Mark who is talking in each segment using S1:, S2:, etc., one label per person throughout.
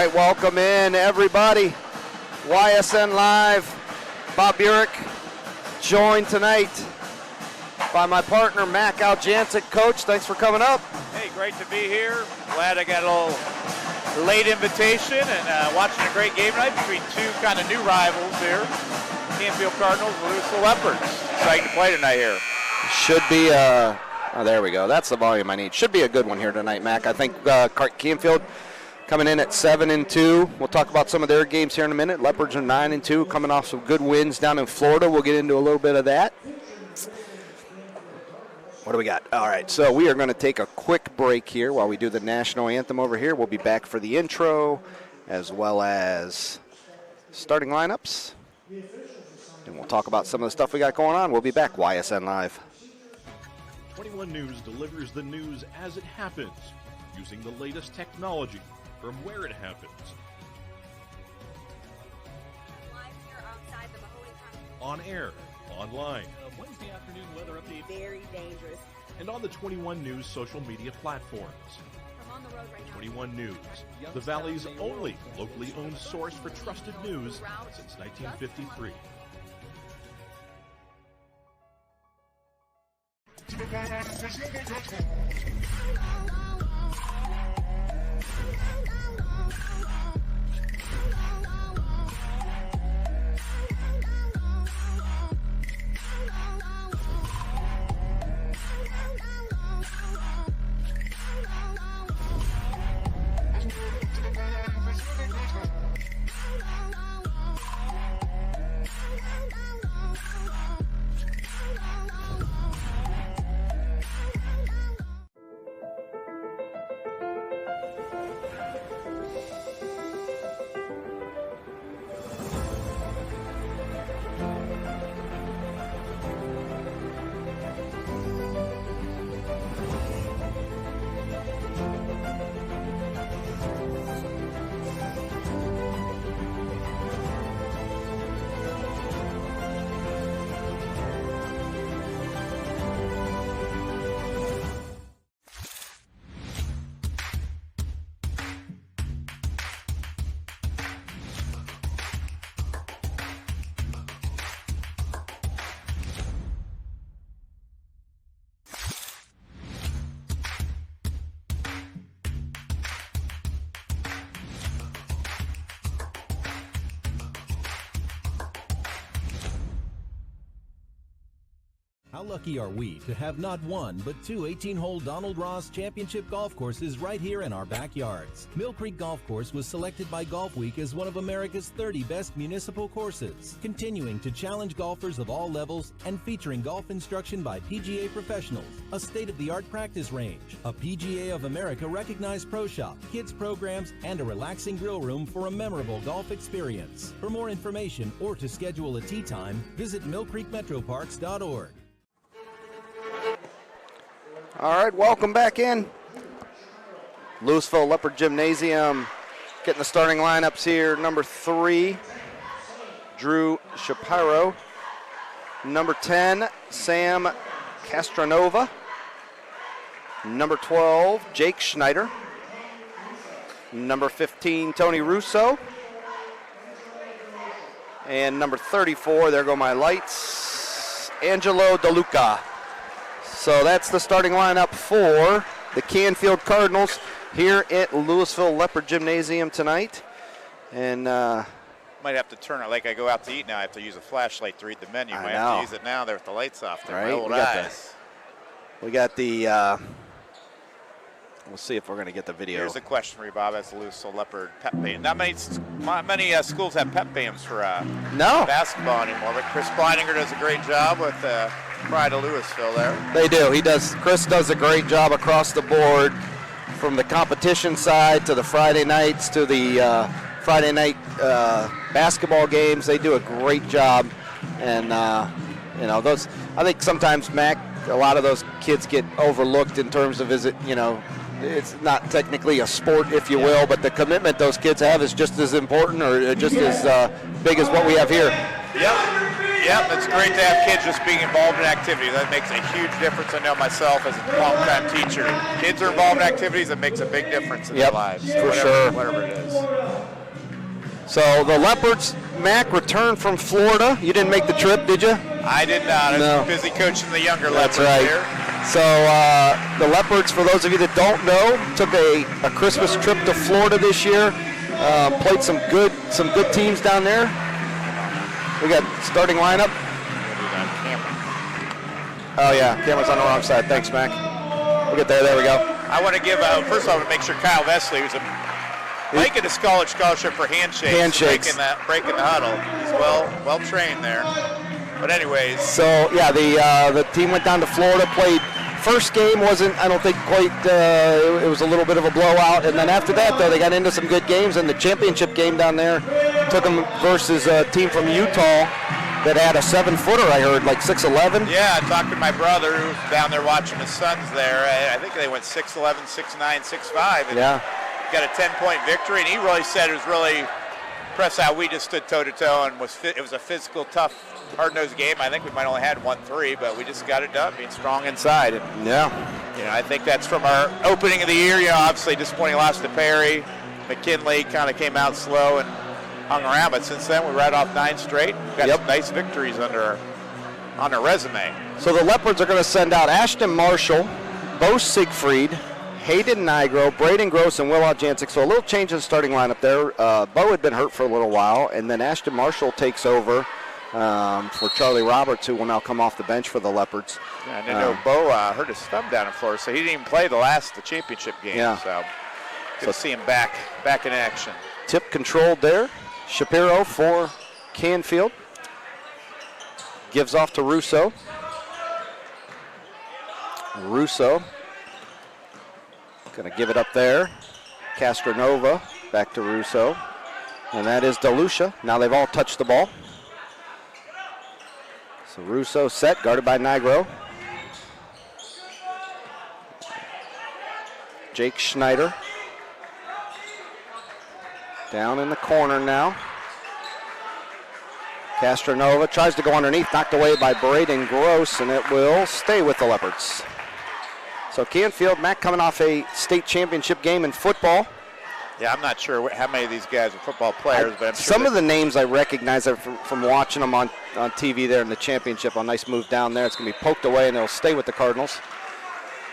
S1: right, welcome in, everybody. YSN Live. Bob Burek, joined tonight by my partner, Mac Aljancic. Coach, thanks for coming up.
S2: Hey, great to be here. Glad I got a little late invitation and watching a great game tonight between two kind of new rivals here. Canfield Cardinals and Louisville Leopards. Exciting to play tonight here.
S1: Should be, oh, there we go. That's the volume I need. Should be a good one here tonight, Mac. I think Canfield coming in at 7-2. We'll talk about some of their games here in a minute. Leopards are 9-2, coming off some good wins down in Florida. We'll get into a little bit of that. What do we got? All right, so we are going to take a quick break here while we do the national anthem over here. We'll be back for the intro as well as starting lineups. And we'll talk about some of the stuff we got going on. We'll be back. YSN Live.
S3: 21 News delivers the news as it happens, using the latest technology from where it happens. On air, online,
S4: Wednesday afternoon weather update.
S5: Very dangerous.
S3: and on the 21 News social media platforms.
S5: I'm on the road right now.
S3: 21 News, the Valley's only locally owned source for trusted news since 1953.
S6: How lucky are we to have not one, but two 18-hole Donald Ross Championship golf courses right here in our backyards. Mill Creek Golf Course was selected by Golf Week as one of America's 30 best municipal courses, continuing to challenge golfers of all levels and featuring golf instruction by PGA professionals, a state-of-the-art practice range, a PGA of America recognized pro shop, kids programs, and a relaxing grill room for a memorable golf experience. For more information or to schedule a tee time, visit millcreekmetroparks.org.
S1: All right, welcome back in. Louisville Leopard Gymnasium getting the starting lineups here. Number 3, Drew Shapiro. Number 10, Sam Castronova. Number 12, Jake Schneider. Number 15, Tony Russo. And number 34, there go my lights, Angelo DeLuca. So that's the starting lineup for the Canfield Cardinals here at Louisville Leopard Gymnasium tonight. And
S2: Might have to turn it like I go out to eat now. I have to use a flashlight to read the menu. I have to use it now. They're with the lights off. They're my old eyes.
S1: We got the, we'll see if we're going to get the video.
S2: Here's a question for you, Bob. That's the Louisville Leopard pep band. Not many schools have pep bands for basketball anymore, but Chris Kleininger does a great job with Pride of Louisville there.
S1: They do. Chris does a great job across the board, from the competition side to the Friday nights to the Friday night basketball games. They do a great job, and those. I think sometimes, Mac, a lot of those kids get overlooked in terms of it's not technically a sport, if you will, but the commitment those kids have is just as important or just as big as what we have here.
S2: Yep. Yep, it's great to have kids just being involved in activities. That makes a huge difference. I know myself as a long-time teacher. Kids are involved in activities, it makes a big difference in their lives. So whatever it is.
S1: So the Leopards, Mac, returned from Florida. You didn't make the trip, did you?
S2: I did not. I was busy coaching the younger Leopards here.
S1: So the Leopards, for those of you that don't know, took a Christmas trip to Florida this year. Played some good teams down there. We got starting lineup. Oh yeah, camera's on the wrong side. Thanks, Mac. We'll get there. There we go.
S2: I want to give first of all, I want to make sure Kyle Vesley, who's making a scholarship for handshakes. Breaking the huddle. He's well trained there. But anyways.
S1: So yeah, the team went down to Florida, played. First game wasn't, I don't think, quite, it was a little bit of a blowout. And then after that, though, they got into some good games. And the championship game down there took them versus a team from Utah that had a 7-footer, I heard, like 6'11".
S2: Yeah, I talked to my brother who's down there watching his sons there. I think they went 6'11", 6'9", 6'5". And got a 10-point victory. And he really said it was really impressed how we just stood toe-to-toe. And it was a physical, tough, hard-nosed game. I think we might only had 1-3, but we just got it done, being strong inside. And, I think that's from our opening of the year. Obviously disappointing loss to Perry. McKinley kind of came out slow and hung around, but since then we read off 9 straight. We've got some nice victories on our resume.
S1: So the Leopards are going to send out Ashton Marshall, Bo Siegfried, Hayden Nigro, Braden Gross, and Will Jancic. So a little change in the starting lineup there. Bo had been hurt for a little while, and then Ashton Marshall takes over for Charlie Roberts, who will now come off the bench for the Leopards.
S2: Yeah, and I know Bo hurt his thumb down in Florida, so he didn't even play the championship game.
S1: Yeah.
S2: So good to see him back in action.
S1: Tip controlled there. Shapiro for Canfield. Gives off to Russo. Russo going to give it up there. Castronova back to Russo. And that is DeLucia. Now they've all touched the ball. So Russo set, guarded by Nigro. Jake Schneider. Down in the corner now. Castronova tries to go underneath, knocked away by Braden Gross, and it will stay with the Leopards. So Canfield, Mac, coming off a state championship game in football.
S2: Yeah, I'm not sure how many of these guys are football players, but I'm sure
S1: some of the names I recognize from watching them on TV there in the championship. A nice move down there. It's going to be poked away, and they'll stay with the Cardinals.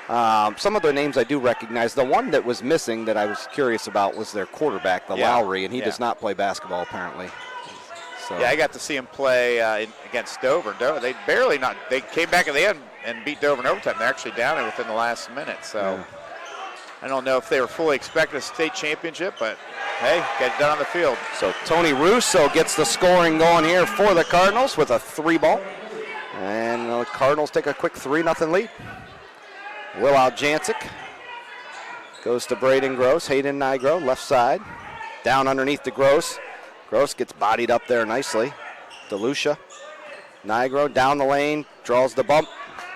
S1: Some of their names I do recognize. The one that was missing that I was curious about was their quarterback, Lowry, and he does not play basketball apparently. So.
S2: Yeah, I got to see him play against Dover. They came back at the end and beat Dover in overtime. They're actually down within the last minute. So I don't know if they were fully expecting a state championship, but hey, got it done on the field.
S1: So Tony Russo gets the scoring going here for the Cardinals with a 3-ball. And the Cardinals take a quick 3-0 lead. Will Jancic goes to Braden Gross. Hayden Nigro, left side. Down underneath to Gross. Gross gets bodied up there nicely. DeLucia. Nigro down the lane, draws the bump.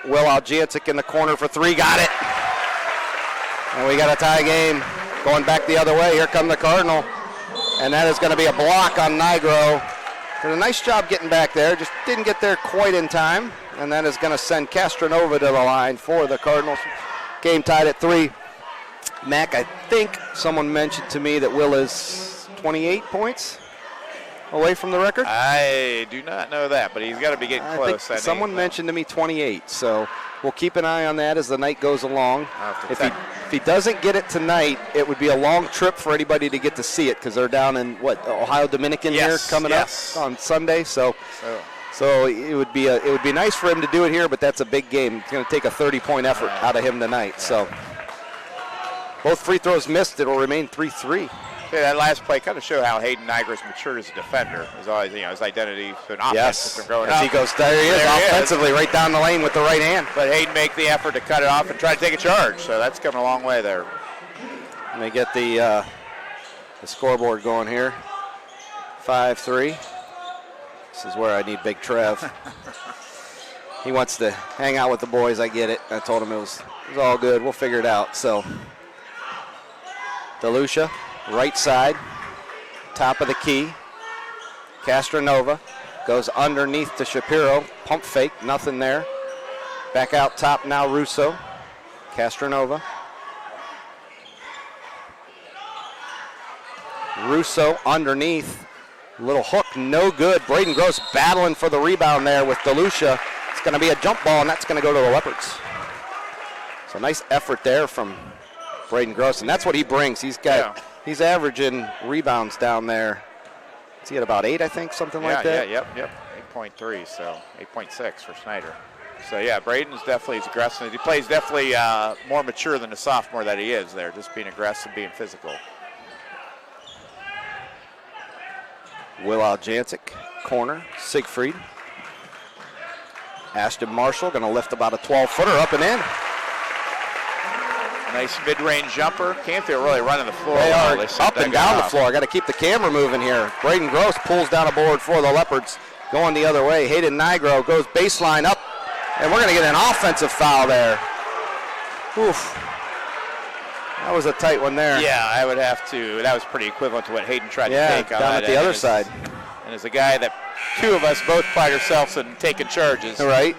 S1: Will Jancic in the corner for 3, got it. And we got a tie game going back the other way. Here come the Cardinal. And that is going to be a block on Nigro. Did a nice job getting back there, just didn't get there quite in time. And that is going to send Castronova to the line for the Cardinals. Game tied at 3. Mac, I think someone mentioned to me that Will is 28 points away from the record.
S2: I do not know that, but he's got to be getting close.
S1: Someone mentioned to me 28, so we'll keep an eye on that as the night goes along. If he doesn't get it tonight, it would be a long trip for anybody to get to see it because they're down in Ohio Dominican here coming up on Sunday. So it would be nice for him to do it here, but that's a big game. It's going to take a 30-point effort out of him tonight. So both free throws missed. It'll remain 3-3.
S2: Yeah, that last play kind of showed how Hayden Nigro's matured as a defender. He's always, his identity for an offense from growing up.
S1: He goes, there he is, offensively, right down the lane with the right hand.
S2: But Hayden make the effort to cut it off and try to take a charge, so that's coming a long way there.
S1: Let me get the scoreboard going here. 5-3. This is where I need Big Trev. He wants to hang out with the boys. I get it. I told him it was all good. We'll figure it out. So, DeLucia, right side, top of the key. Castronova Goes underneath to Shapiro. Pump fake, nothing there. Back out top now, Russo. Castronova. Russo underneath. Little hook, no good. Braden Gross battling for the rebound there with DeLucia. It's going to be a jump ball, and that's going to go to the Leopards. So nice effort there from Braden Gross, and that's what he brings. He's averaging rebounds down there. Is he at about 8, I think, something like that?
S2: Yep. 8.3, so 8.6 for Snyder. So, yeah, Braden's definitely is aggressive. He plays definitely more mature than the sophomore that he is there, just being aggressive, being physical.
S1: Will Aljancic, corner, Siegfried. Ashton Marshall going to lift about a 12-footer up and in.
S2: Nice mid-range jumper. Canfield really running the floor.
S1: They are up and down the floor. Got to keep the camera moving here. Braden Gross pulls down a board for the Leopards. Going the other way. Hayden Nigro goes baseline up, and we're going to get an offensive foul there. Oof. That was a tight one there.
S2: Yeah, I would have to. That was pretty equivalent to what Hayden tried to take.
S1: Yeah, down at the other side.
S2: And as a guy that two of us both pride ourselves in taking charges.
S1: Right.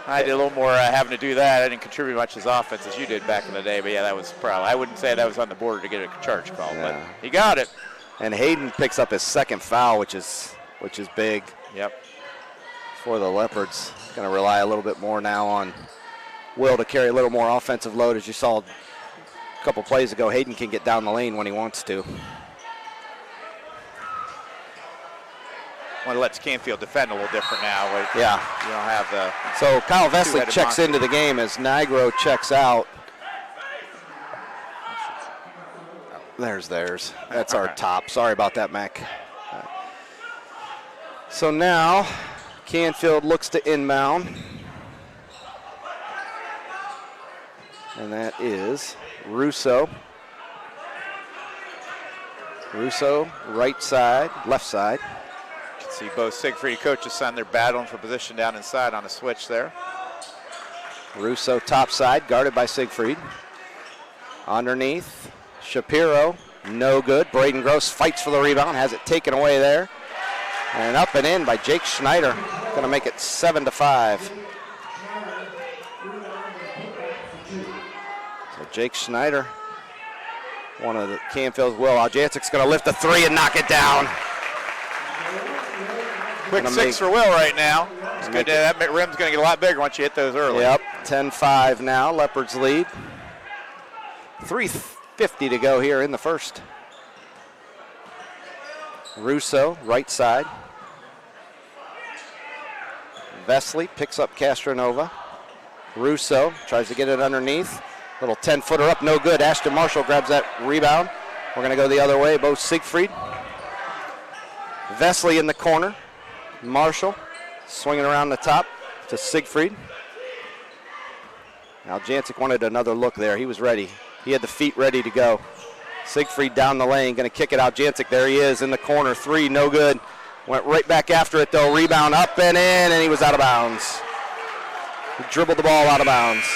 S2: I did a little more having to do that. I didn't contribute much as offense as you did back in the day, but yeah, that was probably. I wouldn't say that was on the border to get a charge call, but he got it.
S1: And Hayden picks up his second foul, which is big.
S2: Yep.
S1: For the Leopards. Going to rely a little bit more now on Will to carry a little more offensive load. As you saw a couple plays ago, Hayden can get down the lane when he wants to.
S2: Well, it lets Canfield defend a little different now.
S1: Yeah.
S2: You don't have the.
S1: So Kyle Vesely checks into the game as Nigro checks out. There's theirs. That's our top. Sorry about that, Mac. So now Canfield looks to inbound. And that is Russo. Russo, right side, left side.
S2: You can see both Siegfried coaches son, they're battling for position down inside on a switch there.
S1: Russo top side, guarded by Siegfried. Underneath, Shapiro, no good. Braden Gross fights for the rebound, has it taken away there. And up and in by Jake Schneider. Going to make it 7-5. So Jake Schneider, one of the Canfield's. Will Aljancic's going to lift a three and knock it down.
S2: Quick six for Will right now. It's good. That rim's going to get a lot bigger once you hit those early.
S1: Yep, 10-5 now. Leopards lead. 3:50 to go here in the first. Russo, right side. Vesely picks up Castronova. Russo tries to get it underneath. Little 10-footer up, no good. Ashton Marshall grabs that rebound. We're going to go the other way, Bo Siegfried. Vesely in the corner. Marshall swinging around the top to Siegfried. Now Aljancic wanted another look there. He was ready. He had the feet ready to go. Siegfried down the lane, going to kick it out. Aljancic, there he is in the corner. Three, no good. Went right back after it, though. Rebound up and in, and he was out of bounds. He dribbled the ball out of bounds.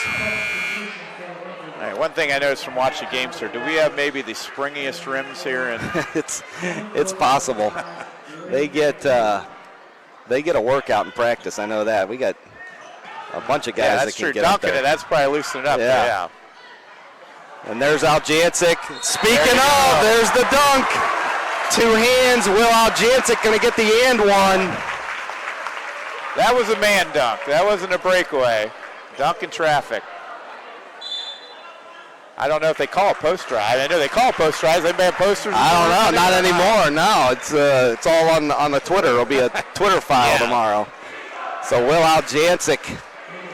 S2: All right, one thing I noticed from watching games here, do we have maybe the springiest rims here? And
S1: it's possible. They get a workout in practice. I know that. We got a bunch of guys that can get up there.
S2: That's probably loosening up. Yeah.
S1: And there's Aljancic. Speaking of, there's the dunk. Two hands. Will Aljancic going to get the and one.
S2: That was a man dunk. That wasn't a breakaway. Dunk in traffic. I don't know if they call it post drive. I know they call it post drives. They ban posters.
S1: I don't know. Not anymore. No, it's all on the Twitter. It'll be a Twitter file tomorrow. So Will Aljancic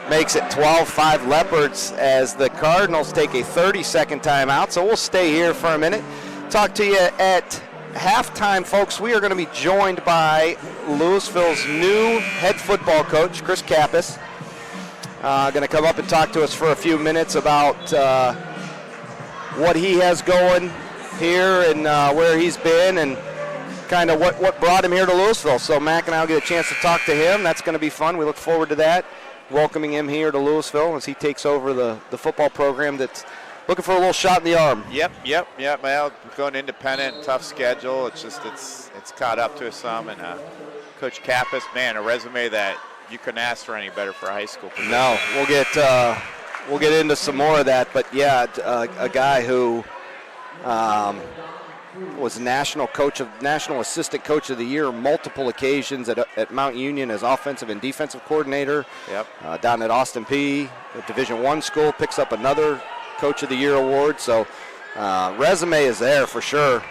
S1: makes it 12-5 Leopards as the Cardinals take a 30-second timeout. So we'll stay here for a minute. Talk to you at halftime, folks. We are going to be joined by Louisville's new head football coach, Chris Kappas. Going to come up and talk to us for a few minutes about what he has going here and where he's been and kind of what brought him here to Louisville. So Mac and I will get a chance to talk to him. That's going to be fun. We look forward to that, welcoming him here to Louisville as he takes over the football program that's looking for a little shot in the arm.
S2: Yep. Well, going independent, tough schedule. It's just it's caught up to us some, and Coach Kappas, man, a resume that you couldn't ask for any better for a high school position.
S1: No, we'll get into some more of that, but yeah, a guy who was national assistant coach of the year multiple occasions at Mount Union as offensive and defensive coordinator.
S2: Yep.
S1: Down at Austin Peay, a Division I school, picks up another coach of the year award. So resume is there for sure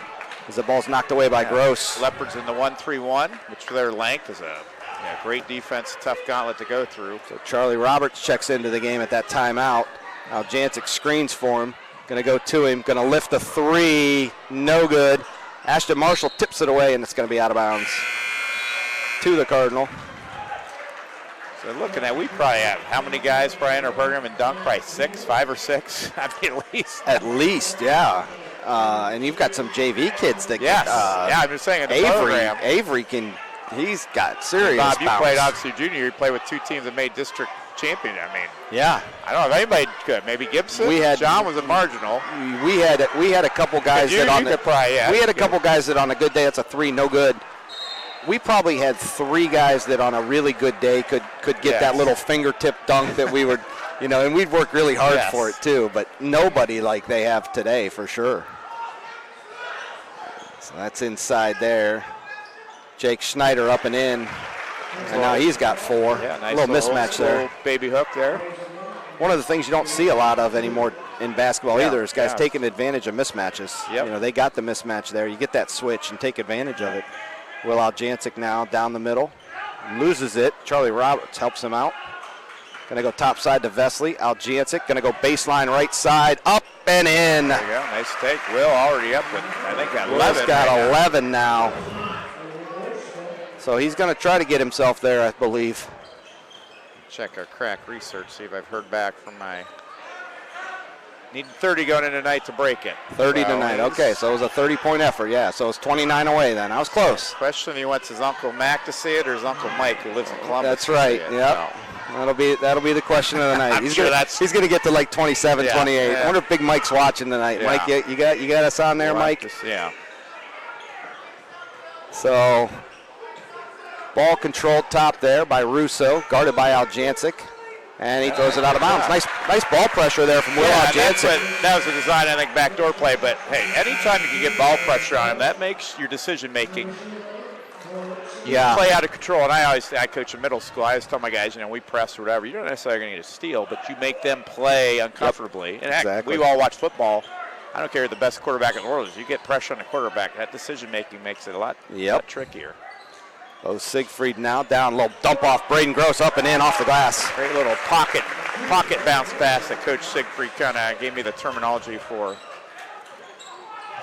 S1: as the ball's knocked away by Gross.
S2: Leopards in the 1-3-1, which for their length is a great defense, tough gauntlet to go through.
S1: So Charlie Roberts checks into the game at that timeout. Now Jancic screens for him. Going to go to him, going to lift the three, no good. Ashton Marshall tips it away, and it's going to be out of bounds to the Cardinal.
S2: So looking at, we probably have how many guys probably in our program in dunk? Probably 5 or 6. I mean, at least.
S1: At least, yeah. And you've got some JV kids that
S2: yes.
S1: can.
S2: I'm just saying in the program.
S1: Avery he's got serious
S2: Bob, you
S1: bounce.
S2: played obviously junior. You played with 2 teams that made district champion. I mean,
S1: yeah.
S2: I don't know if anybody could. Maybe Gibson. John was a marginal.
S1: We had a couple guys
S2: we had
S1: a couple guys that on a good day it's a 3, no good. We probably had 3 guys that on a really good day could get that little fingertip dunk that we would, and we'd work really hard for it too. But nobody like they have today for sure. So that's inside there. Jake Schneider up and in. And now he's got 4.
S2: Yeah, nice
S1: a little mismatch there.
S2: Baby hook there.
S1: One of the things you don't see a lot of anymore in basketball either is guys taking advantage of mismatches.
S2: Yep.
S1: They got the mismatch there. You get that switch and take advantage of it. Will Aljancic now down the middle. Loses it. Charlie Roberts helps him out. Going to go top side to Vesley. Aljancic going to go baseline right side. Up and in.
S2: There you go. Nice take. Will already up with, I think, 11.
S1: Will's got 11 now. So he's going to try to get himself there, I believe.
S2: Check our crack research, see if I've heard back from my... Need 30 going in tonight to break it.
S1: 30 tonight. Okay, so it was a 30-point effort, yeah. So it's 29 away then. I was close.
S2: Question, he wants his Uncle Mac to see it or his Uncle Mike who lives in Columbus.
S1: That's right,
S2: yeah.
S1: No. That'll be the question of the night. He's going to get to like 27, 28.
S2: Yeah.
S1: I wonder if Big Mike's watching tonight.
S2: Yeah.
S1: Mike, you got us on there, Mike?
S2: Yeah.
S1: So... Ball controlled top there by Russo, guarded by Aljancic, and he throws it out of bounds. Nice ball pressure there from Will Aljancic.
S2: That was a design, I think, backdoor play, but hey, anytime you can get ball pressure on him, that makes your decision making play out of control. And I coach in middle school. I always tell my guys, we press or whatever. You're not necessarily going to get a steal, but you make them play uncomfortably.
S1: Yep,
S2: and heck,
S1: exactly.
S2: we all watch football. I don't care who the best quarterback in the world is. You get pressure on the quarterback, that decision making makes it a lot trickier.
S1: Oh, Siegfried now down, a little dump off. Braden Gross up and in off the glass.
S2: Great little pocket bounce pass that Coach Siegfried kind of gave me the terminology for.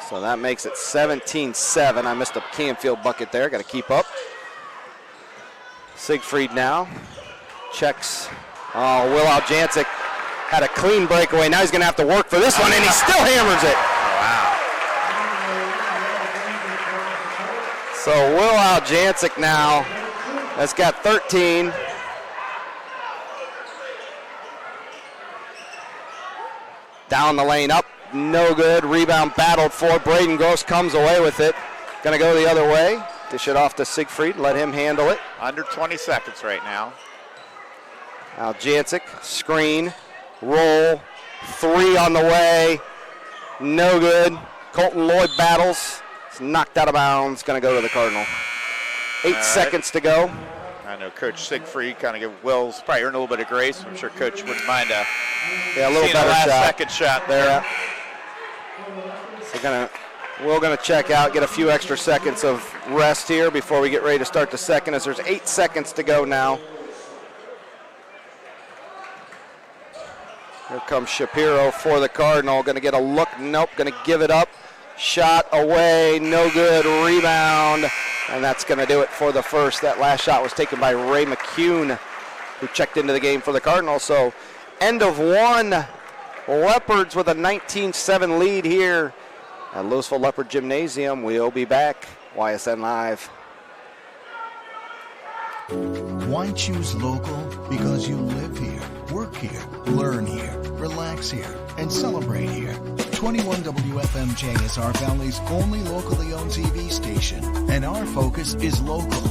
S1: So that makes it 17-7. I missed a Canfield bucket there. Got to keep up. Siegfried now checks. Oh, Will Aljancic had a clean breakaway. Now he's going to have to work for this one, and he still hammers it.
S2: Wow.
S1: So Will Aljancic now has got 13. Down the lane, up, no good. Rebound battled for. Braden Gross comes away with it. Going to go the other way. Dish it off to Siegfried, let him handle it.
S2: Under 20 seconds right now.
S1: Aljancic, screen, roll, 3 on the way. No good. Colton Lloyd battles. It's knocked out of bounds. Going to go to the Cardinal. 8 seconds to go.
S2: I know Coach Siegfried kind of give Wills probably earn a little bit of grace. I'm sure Coach wouldn't mind a
S1: little better
S2: last
S1: shot.
S2: Second shot there.
S1: So we're going to check out, get a few extra seconds of rest here before we get ready to start the second, as there's 8 seconds to go now. Here comes Shapiro for the Cardinal. Going to get a look. Nope. Going to give it up. Shot away. No good. Rebound. And that's going to do it for the first. That last shot was taken by Ray McCune, who checked into the game for the Cardinals. So end of one. Leopards with a 19-7 lead here at Louisville Leopard Gymnasium. We'll be back. YSN Live.
S7: Why choose local? Because you live here, work here, learn here, relax here, and celebrate here. 21 WFMJ is our Valley's only locally owned TV station, and our focus is local.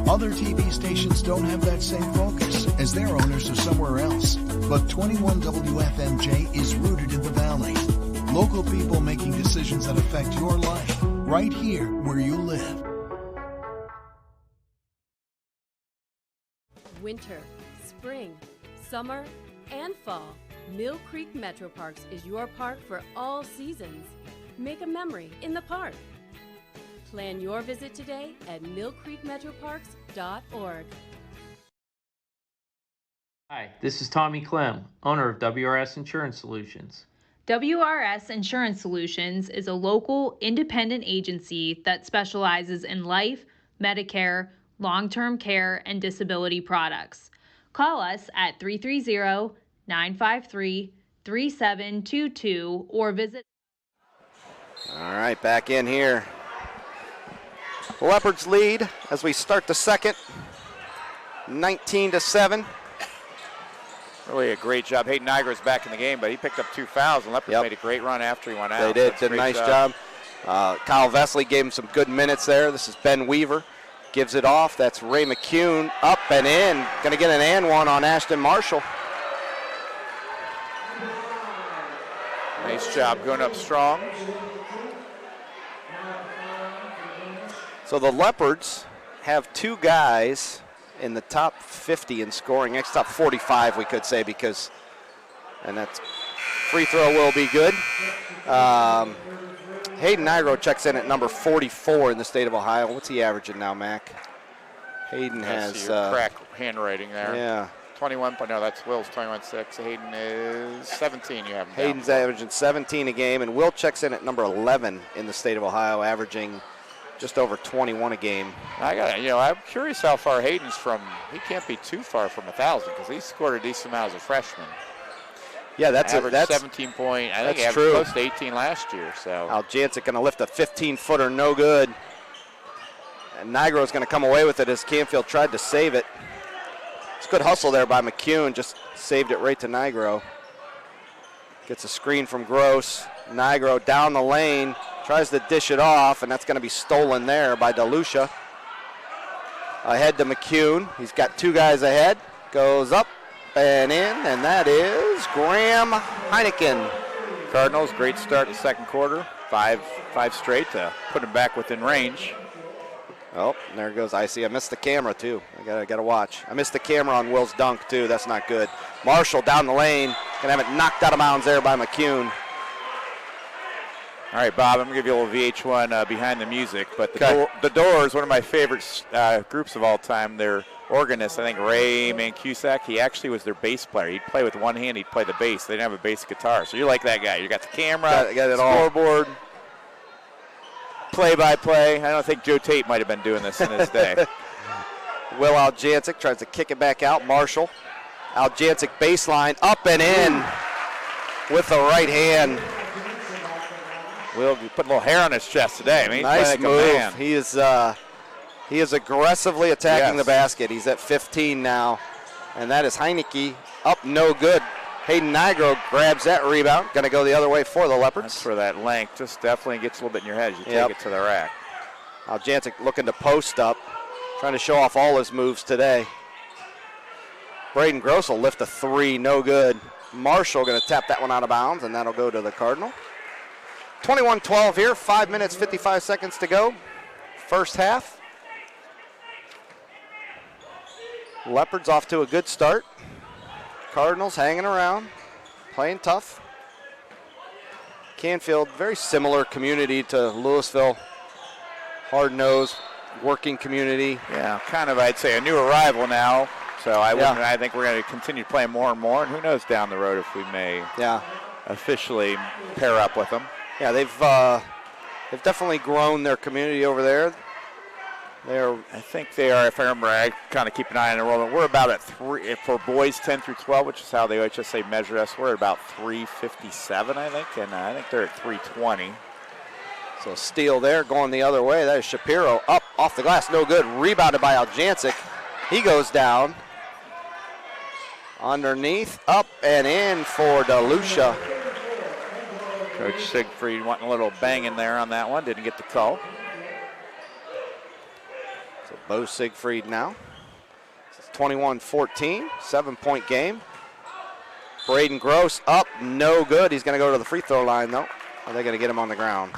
S7: Other TV stations don't have that same focus, as their owners are somewhere else. But 21 WFMJ is rooted in the Valley. Local people making decisions that affect your life, right here where you live.
S5: Winter, spring, summer, and fall. Mill Creek Metro Parks is your park for all seasons. Make a memory in the park. Plan your visit today at millcreekmetroparks.org.
S8: Hi, this is Tommy Clem, owner of WRS Insurance Solutions.
S9: WRS Insurance Solutions is a local independent agency that specializes in life, Medicare, long-term care, and disability products. Call us at 330-953-3722 or visit.
S1: All right, back in here. The Leopards lead as we start the second, 19-7.
S2: Really a great job. Hayden Nigra's back in the game, but he picked up 2 fouls, and Leopards made a great run after he went out.
S1: They did a nice job. Kyle Vesley gave him some good minutes there. This is Ben Weaver. Gives it off. That's Ray McCune. Up and in. Going to get an and one on Ashton Marshall.
S2: Nice job going up strong.
S1: So the Leopards have 2 guys in the top 50 in scoring. Next top 45, we could say, because, and that's free throw will be good. Hayden Nigro checks in at number 44 in the state of Ohio. What's he averaging now, Mac? Hayden has
S2: crack handwriting there.
S1: Yeah.
S2: 21. No, that's Will's 21-6. Hayden is 17. You have him
S1: Hayden's
S2: down.
S1: averaging 17 a game, and Will checks in at number 11 in the state of Ohio, averaging just over 21 a game.
S2: I'm curious how far Hayden's from. He can't be too far from 1,000 because he scored a decent amount as a freshman.
S1: Yeah, that's
S2: 17 point. I think he averaged close to 18 last year. So
S1: Aljancic going to lift a 15-footer, no good. And Nigro's going to come away with it as Canfield tried to save it. It's good hustle there by McCune, just saved it right to Nigro. Gets a screen from Gross. Nigro down the lane, tries to dish it off, and that's going to be stolen there by DeLucia. Ahead to McCune. He's got 2 guys ahead. Goes up and in, and that is Graham Heineken.
S2: Cardinals, great start in the second quarter. Five straight to put him back within range.
S1: Oh, and there it goes. I missed the camera too. I gotta watch. I missed the camera on Will's dunk too. That's not good. Marshall down the lane. Gonna have it knocked out of bounds there by McCune.
S2: All right, Bob, I'm going to give you a little VH1 behind the music, but the Doors, one of my favorite groups of all time, their organist, I think Ray Mancusack, he actually was their bass player. He'd play with one hand, he'd play the bass. They didn't have a bass guitar, so you're like that guy. You got the camera,
S1: got it
S2: scoreboard, play-by-play. I don't think Joe Tate might have been doing this in his day.
S1: Will Aljancic tries to kick it back out. Marshall. Aljancic baseline, up and in with the right hand.
S2: Will put a little hair on his chest today. I mean,
S1: nice
S2: like
S1: move. He is aggressively attacking the basket. He's at 15 now, and that is Heineke up, no good. Hayden Nigro grabs that rebound. Going to go the other way for the Leopards.
S2: That's for that length. Just definitely gets a little bit in your head as you take it to the rack.
S1: Aljancic looking to post up, trying to show off all his moves today. Braden Gross will lift a 3, no good. Marshall going to tap that one out of bounds, and that'll go to the Cardinal. 21-12 here, 5 minutes, 55 seconds to go. First half. Leopards off to a good start. Cardinals hanging around, playing tough. Canfield, very similar community to Louisville. Hard-nosed, working community.
S2: Yeah, kind of, I'd say, a new arrival now. So I think we're going to continue playing more and more, and who knows down the road if we may officially pair up with them.
S1: Yeah, they've definitely grown their community over there.
S2: I think they are, if I remember, I kind of keep an eye on enrollment. We're about at 3, for boys 10 through 12, which is how the OHSA measure us. We're at about 357, I think, and I think they're at 320.
S1: So steal there, going the other way. That is Shapiro up off the glass, no good. Rebounded by Aljancic. He goes down. Underneath, up and in for DeLucia.
S2: Coach Siegfried wanting a little bang in there on that one. Didn't get the call.
S1: So Bo Siegfried now. 21-14, 7-point game. Braden Gross up, no good. He's going to go to the free throw line, though. Are they going to get him on the ground?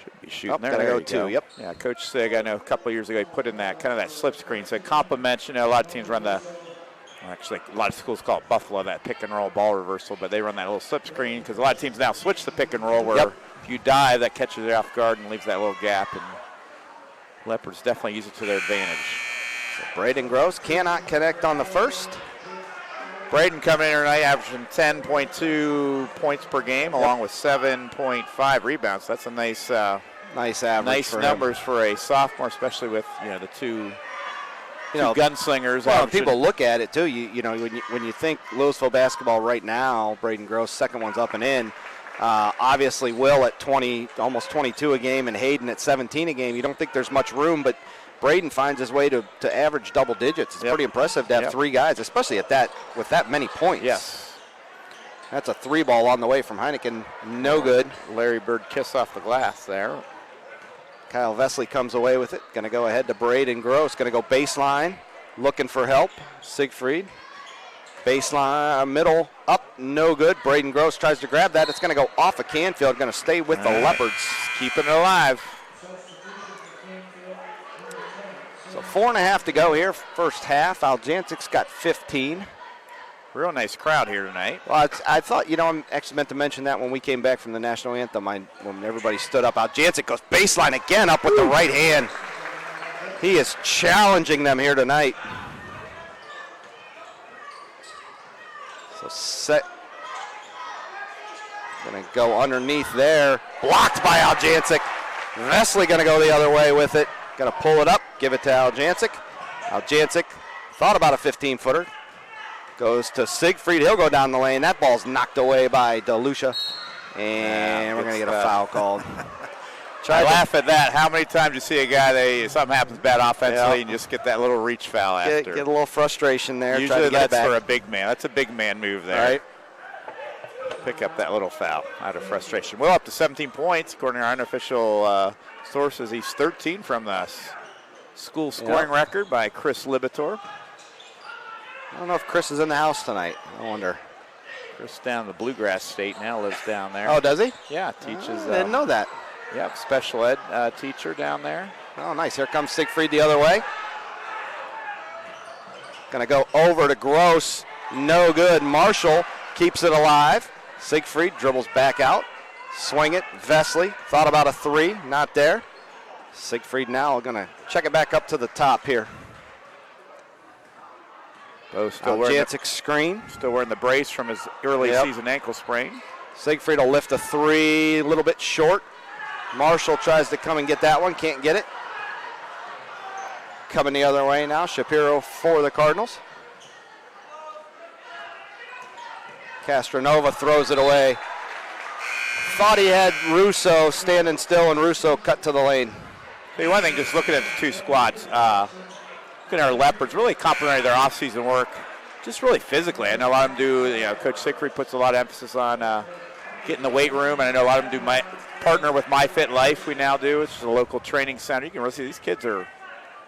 S2: Should be shooting there.
S1: Got to
S2: There
S1: go
S2: you
S1: two,
S2: go.
S1: yep.
S2: Yeah, Coach Sig, I know a couple of years ago, he put in that kind of that slip screen. So it complements, you know, a lot of teams run the, actually a lot of schools call it Buffalo, that pick and roll ball reversal, but they run that little slip screen because a lot of teams now switch the pick and roll where if you dive, that catches you off guard and leaves that little gap. And Leopards definitely use it to their advantage.
S1: So Braden Gross cannot connect on the first.
S2: Braden coming in tonight averaging 10.2 points per game along with 7.5 rebounds. That's a nice
S1: nice average.
S2: Nice
S1: for
S2: numbers
S1: him.
S2: for a sophomore, especially with, you know, the two gunslingers.
S1: Well, people look at it too. You know when you think Louisville basketball right now, Braden Gross, second one's up and in. Obviously, Will at 20, almost 22 a game, and Hayden at 17 a game. You don't think there's much room, but Braden finds his way to average double digits. It's pretty impressive to have three guys, especially at that with that many points.
S2: Yes.
S1: That's a three ball on the way from Heineken. No good.
S2: Larry Bird kiss off the glass there.
S1: Kyle Vesley comes away with it. Going to go ahead to Braden Gross. Going to go baseline. Looking for help. Siegfried. Baseline, middle, up, no good. Braden Gross tries to grab that. It's going to go off of Canfield. Going to stay with the Leopards.
S2: Keeping it alive.
S1: So 4.5 to go here, first half. Aljancic's got 15.
S2: Real nice crowd here tonight.
S1: Well, I thought, I actually meant to mention that when we came back from the national anthem, when everybody stood up. Aljancic goes baseline again, up with the right hand. He is challenging them here tonight. So set. Going to go underneath there. Blocked by Aljancic. Vesley going to go the other way with it. Going to pull it up, give it to Aljancic. Aljancic thought about a 15-footer. Goes to Siegfried. He'll go down the lane. That ball's knocked away by DeLucia. And we're going to get a foul called.
S2: I laugh at that. How many times you see a guy, something happens bad offensively, and you just get that little reach foul after.
S1: Get a little frustration there.
S2: Usually that's for a big man. That's a big man move there.
S1: All right.
S2: Pick up that little foul out of frustration. Well, up to 17 points, according to our unofficial sources. He's 13 from the school scoring record by Chris Libator.
S1: I don't know if Chris is in the house tonight. I wonder.
S2: Chris down the Bluegrass State now, lives down there.
S1: Oh, does he?
S2: Yeah, teaches.
S1: I didn't know that.
S2: Yep, special ed teacher down there.
S1: Oh, nice. Here comes Siegfried the other way. Going to go over to Gross. No good. Marshall keeps it alive. Siegfried dribbles back out. Swing it. Vesley thought about a three. Not there. Siegfried now going to check it back up to the top here.
S2: Bo still wearing the brace from his early season ankle sprain.
S1: Siegfried will lift a three, a little bit short. Marshall tries to come and get that one, can't get it. Coming the other way now, Shapiro for the Cardinals. Castronova throws it away. Thought he had Russo standing still, and Russo cut to the lane.
S2: See, one thing, just looking at the two squads, looking at our Leopards, really complimenting their offseason work, just really physically. I know a lot of them do, Coach Siegfried puts a lot of emphasis on getting the weight room, and I know a lot of them do partner with My Fit Life, we now do, which is a local training center. You can really see these kids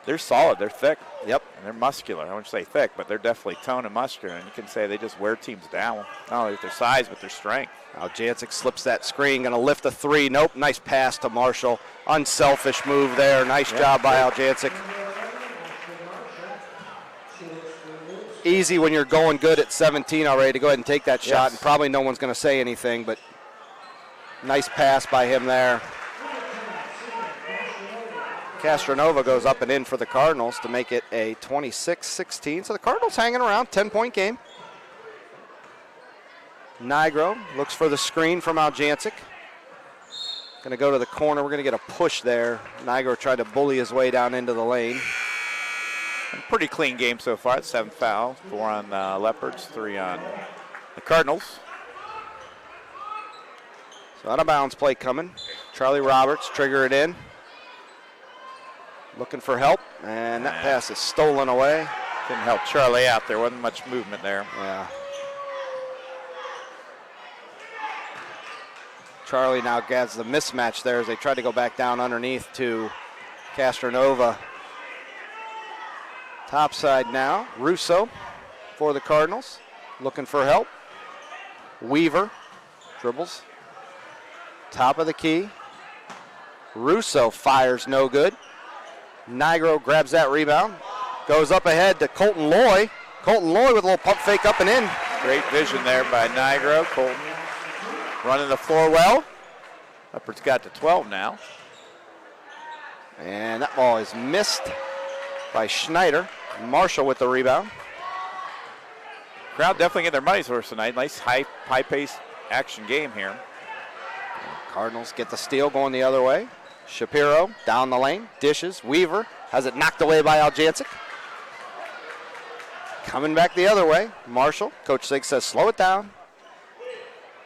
S2: they're solid, they're thick.
S1: Yep.
S2: And they're muscular. I wouldn't say thick, but they're definitely toned and muscular, and you can say they just wear teams down, not only with their size, but their strength.
S1: Aljancic slips that screen, going to lift a three. Nope, nice pass to Marshall. Unselfish move there. Nice job by Aljancic. Easy when you're going good at 17 already to go ahead and take that shot, and probably no one's going to say anything, but nice pass by him there. Castronova goes up and in for the Cardinals to make it a 26-16. So the Cardinals hanging around, 10-point game. Nigro looks for the screen from Aljancic. Going to go to the corner. We're going to get a push there. Nigro tried to bully his way down into the lane.
S2: Pretty clean game so far. It's 7 fouls, 4 on Leopards, 3 on the Cardinals.
S1: So out of bounds play coming. Charlie Roberts trigger it in. Looking for help, and that pass is stolen away.
S2: Didn't help Charlie out. There wasn't much movement there.
S1: Yeah. Charlie now gets the mismatch there as they try to go back down underneath to Castronova. Top side now. Russo for the Cardinals. Looking for help. Weaver dribbles. Top of the key. Russo fires no good. Nigro grabs that rebound. Goes up ahead to Colton Loy. Colton Loy with a little pump fake up and in.
S2: Great vision there by Nigro. Colton running the floor well. Leopards got to 12 now.
S1: And that ball is missed by Schneider. Marshall with the rebound.
S2: Crowd definitely getting their money's worth tonight. Nice high-paced action game here.
S1: Cardinals get the steal going the other way. Shapiro down the lane, dishes. Weaver has it knocked away by Aljancic. Coming back the other way, Marshall. Coach Sig says slow it down.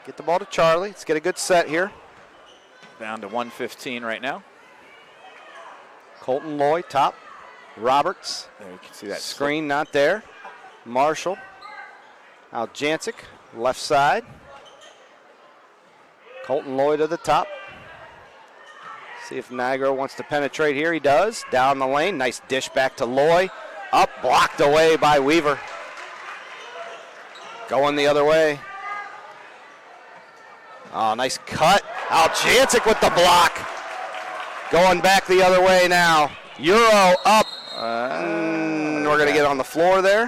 S1: Get the ball to Charlie. Let's get a good set here.
S2: Down to 1:15 right now.
S1: Colton Loy top. Roberts.
S2: There you can see that
S1: screen not there. Marshall. Aljancic left side. Colton Loy to the top. See if Nigro wants to penetrate here. He does. Down the lane. Nice dish back to Loy. Up, blocked away by Weaver. Going the other way. Oh, nice cut. Aljancic with the block. Going back the other way now. Euro up. We're going to get on the floor there.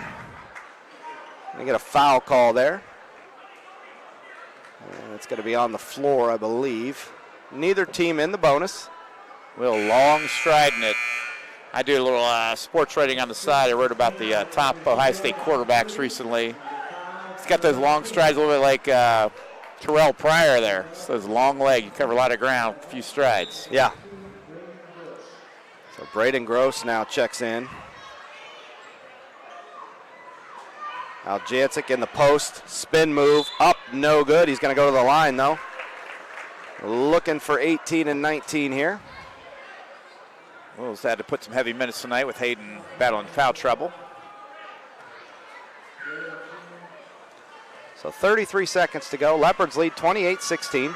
S1: Going to get a foul call there. And it's going to be on the floor, I believe. Neither team in the bonus.
S2: Will long striding it. I do a little sports writing on the side. I wrote about the top Ohio State quarterbacks recently. He's got those long strides, a little bit like Terrell Pryor there. So those long legs, you cover a lot of ground, a few strides.
S1: Yeah. So Braden Gross now checks in. Aljancic in the post, spin move, up, no good. He's going to go to the line though. Looking for 18 and 19 here.
S2: Wolves had to put some heavy minutes tonight with Hayden battling foul trouble.
S1: So 33 seconds to go. Leopards lead 28-16.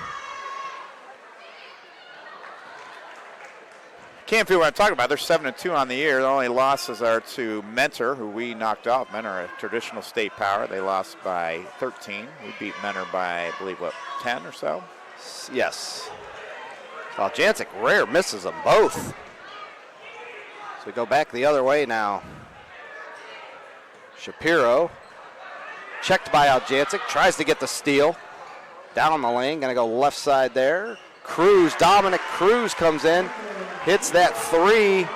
S2: Canfield, what I'm talking about, they're 7-2 on the year. The only losses are to Mentor, who we knocked off. Mentor, a traditional state power. They lost by 13. We beat Mentor by, I believe, 10 or so?
S1: Yes. Aljancic rare misses them both. So we go back the other way now. Shapiro, checked by Aljancic, tries to get the steal. Down the lane, gonna go left side there. Cruz, Dominic Cruz comes in, hits that three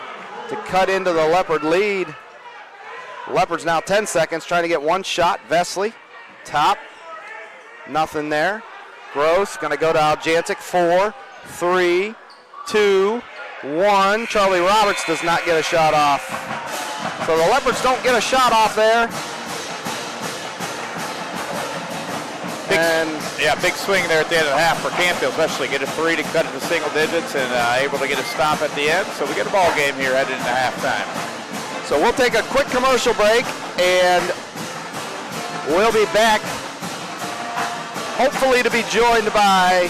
S1: to cut into the Leopard lead. Leopards now 10 seconds, trying to get one shot. Vesley, top, nothing there. Gross, gonna go to Aljancic, 4, 3, 2, 1. Charlie Roberts does not get a shot off. So the Leopards don't get a shot off there.
S2: Big swing there at the end of the half for Canfield, especially get a three to cut it to single digits and able to get a stop at the end. So we get a ball game here headed into halftime.
S1: So we'll take a quick commercial break and we'll be back, hopefully to be joined by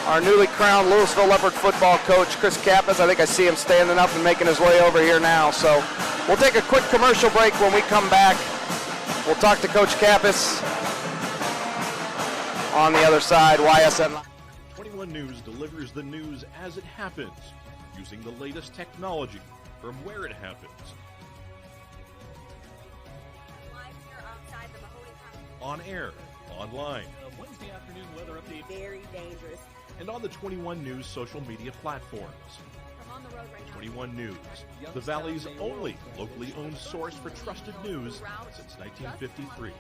S1: our newly crowned Louisville Leopard football coach, Chris Kappas. I think I see him standing up and making his way over here now. So we'll take a quick commercial break. When we come back, we'll talk to Coach Kappas on the other side. YSN.
S3: 21 News delivers the news as it happens, using the latest technology from where it happens. On air, online,
S4: Wednesday afternoon weather update.
S10: Very dangerous.
S3: and on the 21 News social media platforms.
S10: I'm on the road right now.
S3: 21 News, the Valley's only locally owned source for trusted news since 1953.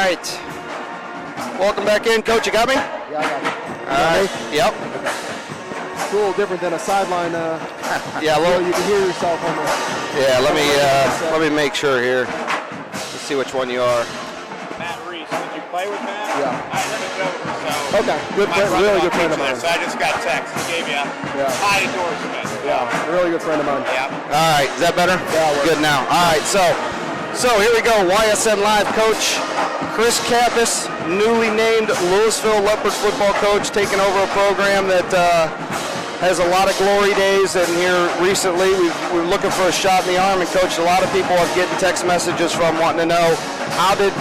S1: right. Welcome back in, Coach. You got me?
S11: Yeah, I got you.
S1: All right. Yep.
S11: It's a little different than a sideline.
S1: Yeah, a little.
S11: You can hear yourself on the.
S1: Yeah, let me make sure here. Let's see which one you are.
S2: Matt Reese, did you play with Matt?
S11: Yeah.
S2: I live in Dover, so.
S11: Okay, good friend, really good friend of mine.
S2: So I just got text. He gave you a high endorsement.
S11: Yeah, really good friend of mine.
S2: Yeah.
S1: All right, is that better?
S11: Yeah,
S1: good now. All right, so here we go. YSN Live coach Chris Kappas, newly named Louisville Leopard football coach, taking over a program that has a lot of glory days. And here recently, we're looking for a shot in the arm. And coach, a lot of people are getting text messages from wanting to know how did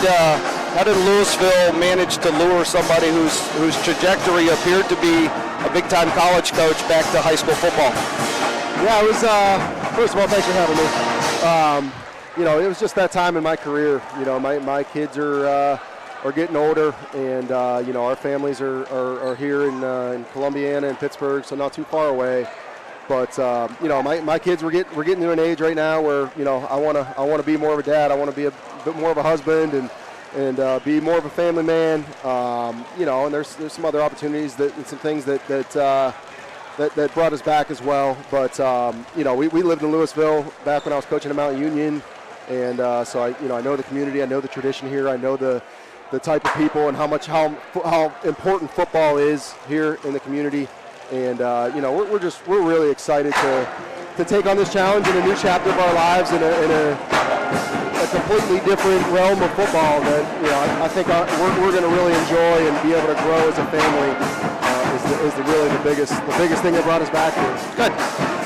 S1: Louisville manage to lure somebody whose trajectory appeared to be a big-time college coach back to high school football?
S11: Yeah, it was. First of all, thanks for having me. It was just that time in my career. My kids are getting older, and our families are here in Columbiana and Pittsburgh, so not too far away. But my kids were getting to an age right now where I want to be more of a dad. I want to be a bit more of a husband and be more of a family man. And there's some other opportunities and some things that brought us back as well. But we lived in Louisville back when I was coaching at Mount Union, and so I know the community, I know the tradition here, I know the type of people and how important football is here in the community. And we're really excited to take on this challenge in a new chapter of our lives in a completely different realm of football that I think we're going to really enjoy and be able to grow as a family. Is really the biggest thing that brought us back here.
S1: Good.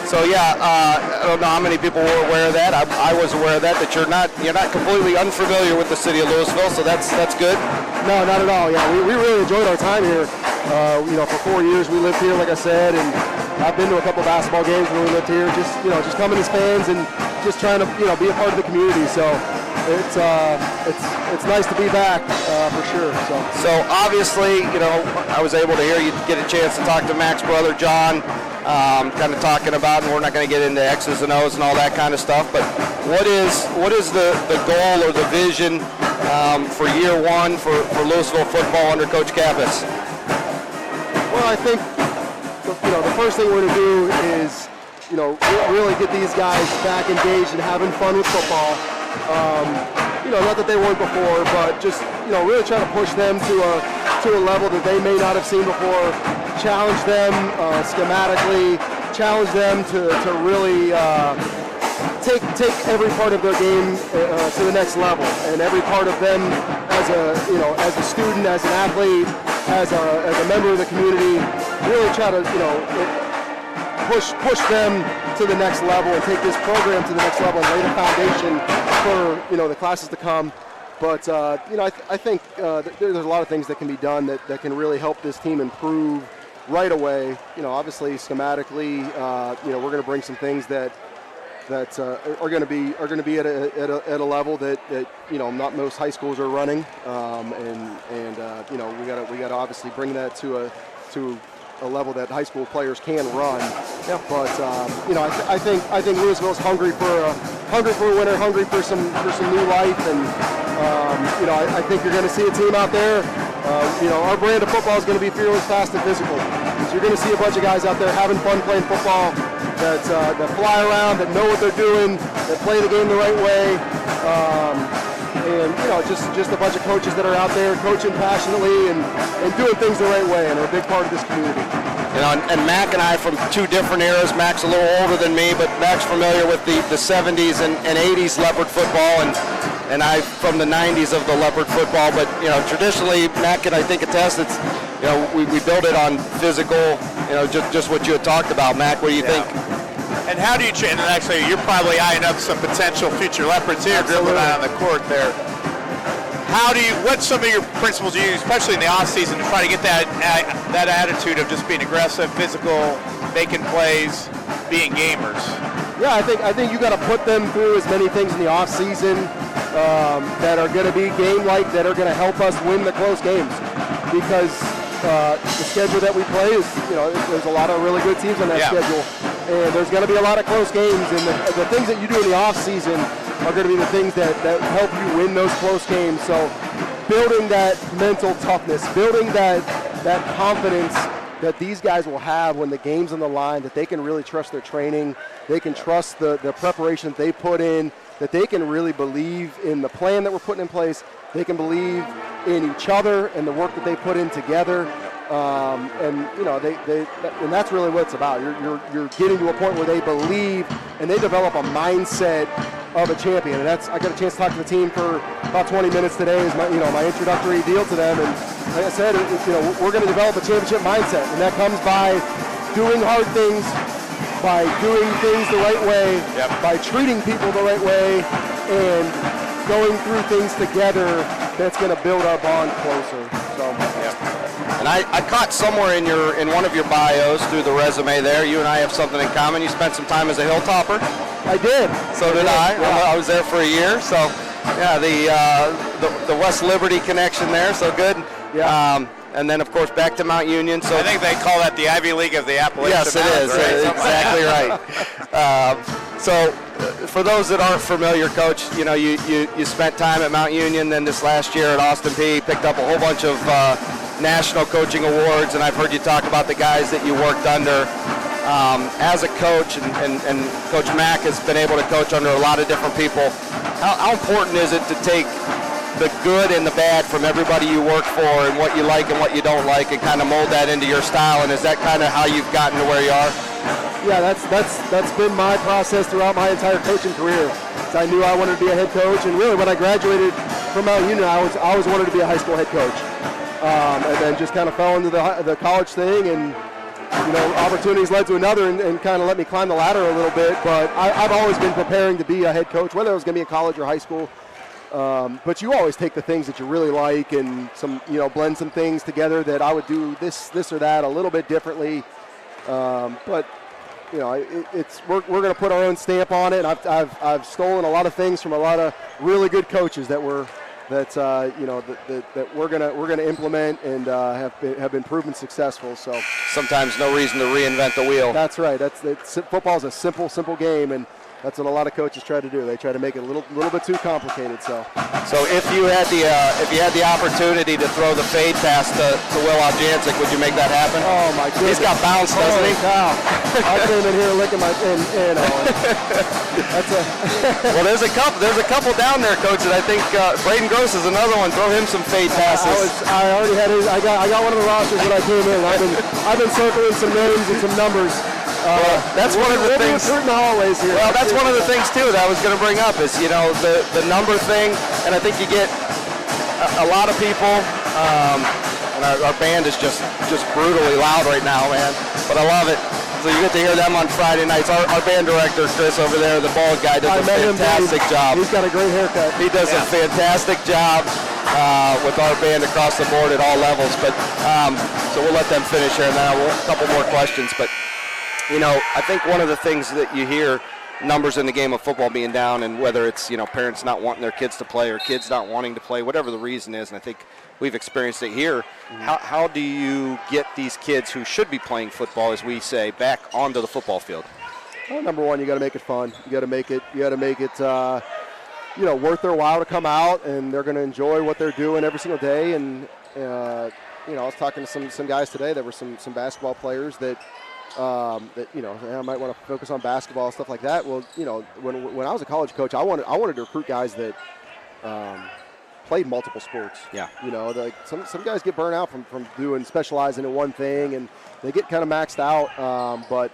S1: So I don't know how many people were aware of that. I was aware of that you're not completely unfamiliar with the city of Louisville, so that's good.
S11: No, not at all. Yeah, we really enjoyed our time here. For 4 years we lived here, like I said, and I've been to a couple basketball games when we lived here. Just coming as fans and just trying to be a part of the community. So it's nice to be back for sure.
S1: So obviously, I was able to hear you get a chance to talk to Mac's brother John, kind of talking about, and we're not going to get into X's and O's and all that kind of stuff. But what is the goal or the vision for year one for Louisville football under Coach Kappas?
S11: Well, I think the first thing we're going to do is really get these guys back engaged and having fun with football. Not that they weren't before, but just really try to push them to a level that they may not have seen before. Challenge them schematically. Challenge them to really take every part of their game to the next level, and every part of them as a student, as an athlete, as a member of the community. Really try to push them to the next level and take this program to the next level and lay the foundation for the classes to come. But I think there's a lot of things that can be done that can really help this team improve right away. Obviously schematically, we're going to bring some things that are going to be at a level that not most high schools are running, we got to obviously bring that to a level that high school players can run. Yeah. But I think Louisville's hungry for a winner, hungry for some new life, and I think you're going to see a team out there. Our brand of football is going to be fearless, fast, and physical. So you're going to see a bunch of guys out there having fun playing football, that fly around, that know what they're doing, that play the game the right way. And just a bunch of coaches that are out there coaching passionately and doing things the right way, and are a big part of this community.
S1: And Mac and I from two different eras. Mac's a little older than me, but Mac's familiar with the 70s and 80s Leopard football, and I from the 90s of the Leopard football. But traditionally, Mac can I think attest it's we build it on physical. Just what you had talked about, Mac. What do you think?
S2: And how do you train? And actually, you're probably eyeing up some potential future Leopards here, dribbling out on the court there. What's some of your principles you use, especially in the off season, to try to get that attitude of just being aggressive, physical, making plays, being gamers?
S11: Yeah, I think you got to put them through as many things in the off season that are going to be game-like, that are going to help us win the close games, because the schedule that we play is, there's a lot of really good teams on that schedule, and there's going to be a lot of close games, and the things that you do in the off season are going to be the things that help you win those close games. So building that mental toughness, building that confidence that these guys will have when the game's on the line, that they can really trust their training, they can trust the preparation that they put in, that they can really believe in the plan that we're putting in place, they can believe in each other and the work that they put in together. And you know, and that's really what it's about. You're getting to a point where they believe and they develop a mindset of a champion. And I got a chance to talk to the team for about 20 minutes today as my introductory deal to them. And like I said, we're going to develop a championship mindset, and that comes by doing hard things, by doing things the right way, by treating people the right way, and going through things together. That's going to build our bond closer. So.
S1: And I caught somewhere in one of your bios through the resume there, you and I have something in common. You spent some time as a Hilltopper.
S11: I did.
S1: So did I. Yeah. I was there for a year. So, yeah, the West Liberty connection there. So good. Yeah. And then, of course, back to Mount Union. So
S2: I think they call that the Ivy League of the Appalachian
S1: Mountains. Yes, it is. Exactly right. So, for those that aren't familiar, Coach, you spent time at Mount Union, then this last year at Austin Peay, picked up a whole bunch of national coaching awards, and I've heard you talk about the guys that you worked under as a coach, and Coach Mack has been able to coach under a lot of different people. How important is it to take the good and the bad from everybody you work for and what you like and what you don't like and kind of mold that into your style, and is that kind of how you've gotten to where you are?
S11: Yeah, that's been my process throughout my entire coaching career. So I knew I wanted to be a head coach, and really when I graduated from Mount Union, I always wanted to be a high school head coach. And then just kind of fell into the college thing, and opportunities led to another and kind of let me climb the ladder a little bit. But I've always been preparing to be a head coach, whether it was going to be in college or high school. But you always take the things that you really like and blend some things together that I would do this or that a little bit differently. But we're going to put our own stamp on it. I've stolen a lot of things from a lot of really good coaches that we're going to implement and have been proven successful. So
S1: sometimes no reason to reinvent the wheel.
S11: That's right. Football is a simple game, and that's what a lot of coaches try to do. They try to make it a little bit too complicated. So
S1: if you had the opportunity to throw the fade pass to Will Aljancic, would you make that happen?
S11: Oh my goodness!
S1: He's got bounce, doesn't he?
S11: Cow. I came in here licking my that's a.
S1: Well, there's a couple down there, Coach, and I think Braden Gross is another one. Throw him some fade passes.
S11: I already had his. I got one of the rosters when I came in. I've been circling some names and some numbers.
S1: That's one of the things.
S11: In the hallways here.
S1: Well, that's one of the things too that I was going to bring up is the number thing, and I think you get a lot of people. And our band is just brutally loud right now, man. But I love it. So you get to hear them on Friday nights. Our band director, Chris, over there, the bald guy, does a fantastic job.
S11: He's got a great haircut.
S1: He does a fantastic job with our band across the board at all levels. But so we'll let them finish here, and then a couple more questions. But I think one of the things that you hear, numbers in the game of football being down, and whether it's parents not wanting their kids to play or kids not wanting to play, whatever the reason is, and I think we've experienced it here. Mm-hmm. How do you get these kids who should be playing football, as we say, back onto the football field?
S11: Well, number one, you got to make it fun. You got to make it worth their while to come out, and they're going to enjoy what they're doing every single day. And I was talking to some guys today that were some basketball players that I might want to focus on basketball, stuff like that. Well, when I was a college coach, I wanted to recruit guys that played multiple sports.
S1: Yeah.
S11: Some guys get burnt out from specializing in one thing, and they get kind of maxed out. But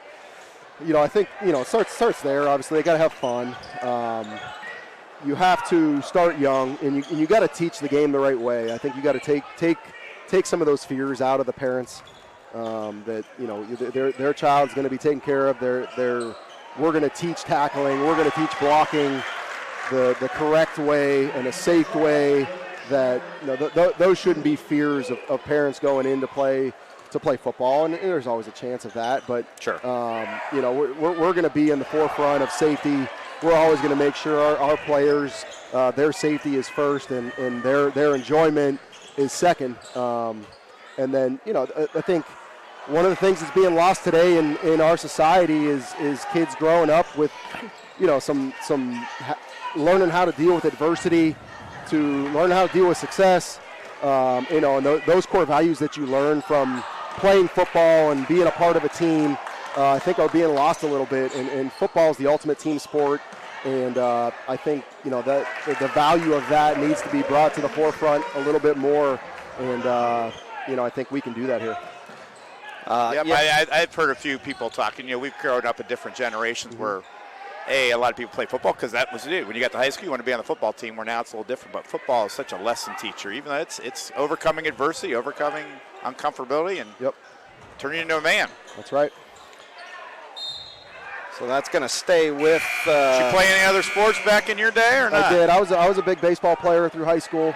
S11: I think it starts there. Obviously, they got to have fun. You have to start young, and you got to teach the game the right way. I think you got to take some of those fears out of the parents. That their child's going to be taken care of. We're going to teach tackling. We're going to teach blocking the correct way and a safe way. That those shouldn't be fears of parents going in to play football. And there's always a chance of that. But
S1: sure,
S11: we're going to be in the forefront of safety. We're always going to make sure our players their safety is first and their enjoyment is second. And then I think one of the things that's being lost today in our society is kids growing up with, some learning how to deal with adversity, to learn how to deal with success, You know, and those core values that you learn from playing football and being a part of a team, I think are being lost a little bit. And football is the ultimate team sport. And I think, you know, that the value of that needs to be brought to the forefront a little bit more. And, you know, I think we can do that here.
S2: I've heard a few people talking. You know, we've grown up in different generations where, a lot of people play football because that was it. When you got to high school, you want to be on the football team, where now it's a little different. But football is such a lesson teacher, even though it's overcoming adversity, overcoming uncomfortability, and turning into a man.
S11: That's right.
S1: So that's going to stay with.
S2: Did you play any other sports back in your day or not?
S11: I did. I was a big baseball player through high school.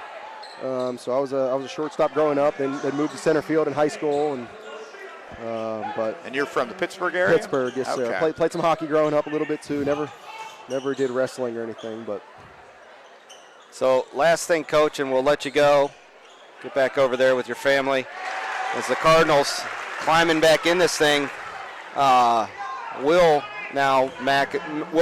S11: So I was a shortstop growing up, then moved to center field in high school, and
S2: and you're from the Pittsburgh area?
S11: Pittsburgh, yes, sir. Played some hockey growing up a little bit too. Never did wrestling or anything, but.
S1: So last thing, Coach, and we'll let you go. Get back over there with your family. As the Cardinals climbing back in this thing, Will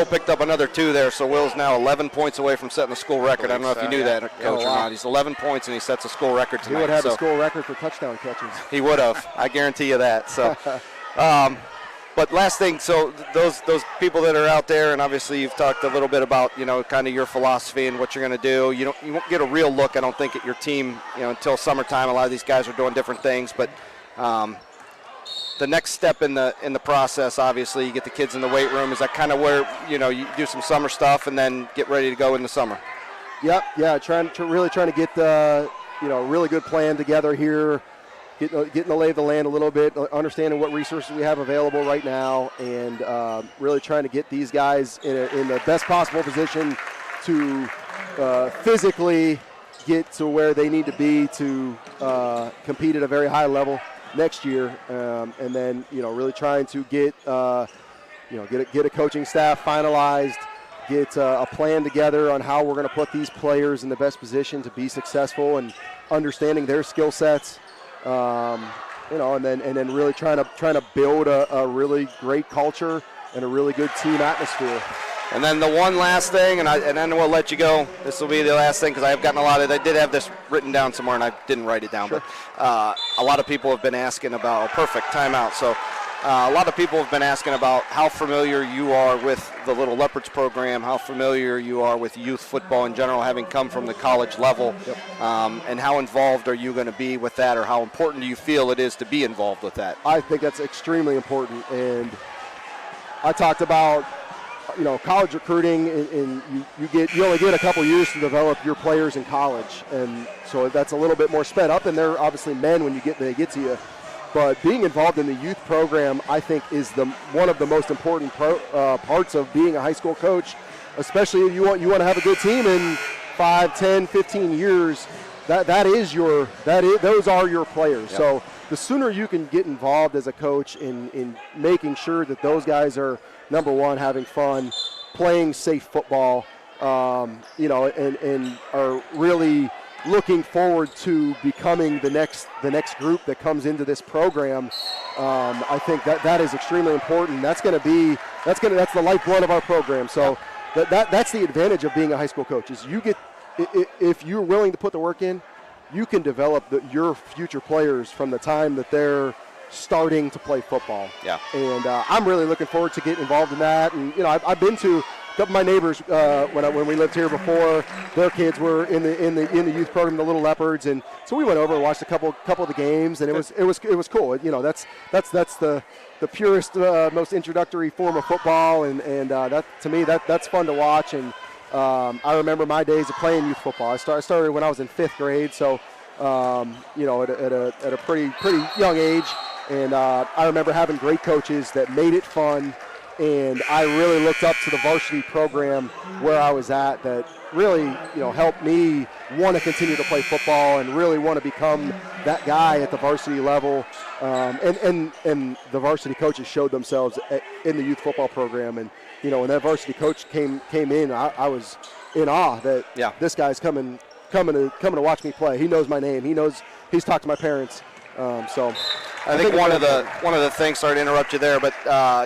S1: picked up another 2 there, so Will's now 11 points away from setting the school record. I don't know if you knew that, Coach, or not. He's 11 points, and he sets a school record tonight.
S11: He would have the school record for touchdown catches.
S1: He would have. I guarantee you that. So, but last thing, so those people that are out there, and obviously you've talked a little bit about, you know, kind of your philosophy and what you're going to do. You won't get a real look, I don't think, at your team, you know, until summertime. A lot of these guys are doing different things, but the next step in the process, obviously, you get the kids in the weight room. Is that kind of where, you know, you do some summer stuff and then get ready to go in the summer?
S11: Yep, yeah, really trying to get the, you know, really good plan together here, getting the lay of the land a little bit, understanding what resources we have available right now, and really trying to get these guys in the best possible position to physically get to where they need to be to compete at a very high level next year, and then, you know, really trying to get a coaching staff finalized, get a plan together on how we're going to put these players in the best position to be successful, and understanding their skill sets, you know, and then really trying to build a really great culture and a really good team atmosphere.
S1: And then the one last thing, and then we'll let you go. This will be the last thing because I have gotten a lot of. I did have this written down somewhere, and I didn't write it down. Sure. But a lot of people have been asking about perfect timeout. So a lot of people have been asking about how familiar you are with the Little Leopards program, how familiar you are with youth football in general, having come from the college level, and how involved are you going to be with that, or how important do you feel it is to be involved with that?
S11: I think that's extremely important, and I talked about, you know, college recruiting, and you only get a couple years to develop your players in college, and so that's a little bit more sped up, and they're obviously men when they get to you. But being involved in the youth program, I think, is one of the most important parts of being a high school coach, especially if you want to have a good team in 5, 10, 15 years. Those are your players. Yep. So the sooner you can get involved as a coach in making sure that those guys are, number one, having fun, playing safe football, you know, and are really looking forward to becoming the next group that comes into this program. I think that is extremely important. That's the lifeblood of our program. So that's the advantage of being a high school coach, is if you're willing to put the work in, you can develop your future players from the time that they're starting to play football.
S1: Yeah.
S11: And I'm really looking forward to getting involved in that. And, you know, I've been to a couple of my neighbors when we lived here before. Their kids were in the youth program, the Little Leopards, and so we went over and watched a couple of the games, and it was cool. You know, that's the purest, most introductory form of football, and that, to me, that's fun to watch. And I remember my days of playing youth football. I started when I was in 5th grade, so you know, at a pretty young age. And I remember having great coaches that made it fun, and I really looked up to the varsity program where I was at, that really, you know, helped me want to continue to play football and really want to become that guy at the varsity level. And the varsity coaches showed themselves in the youth football program. And, you know, when that varsity coach came in, I was in awe that this guy's coming to watch me play. He knows my name. He's talked to my parents. So
S1: I think one of the things, sorry to interrupt you there, but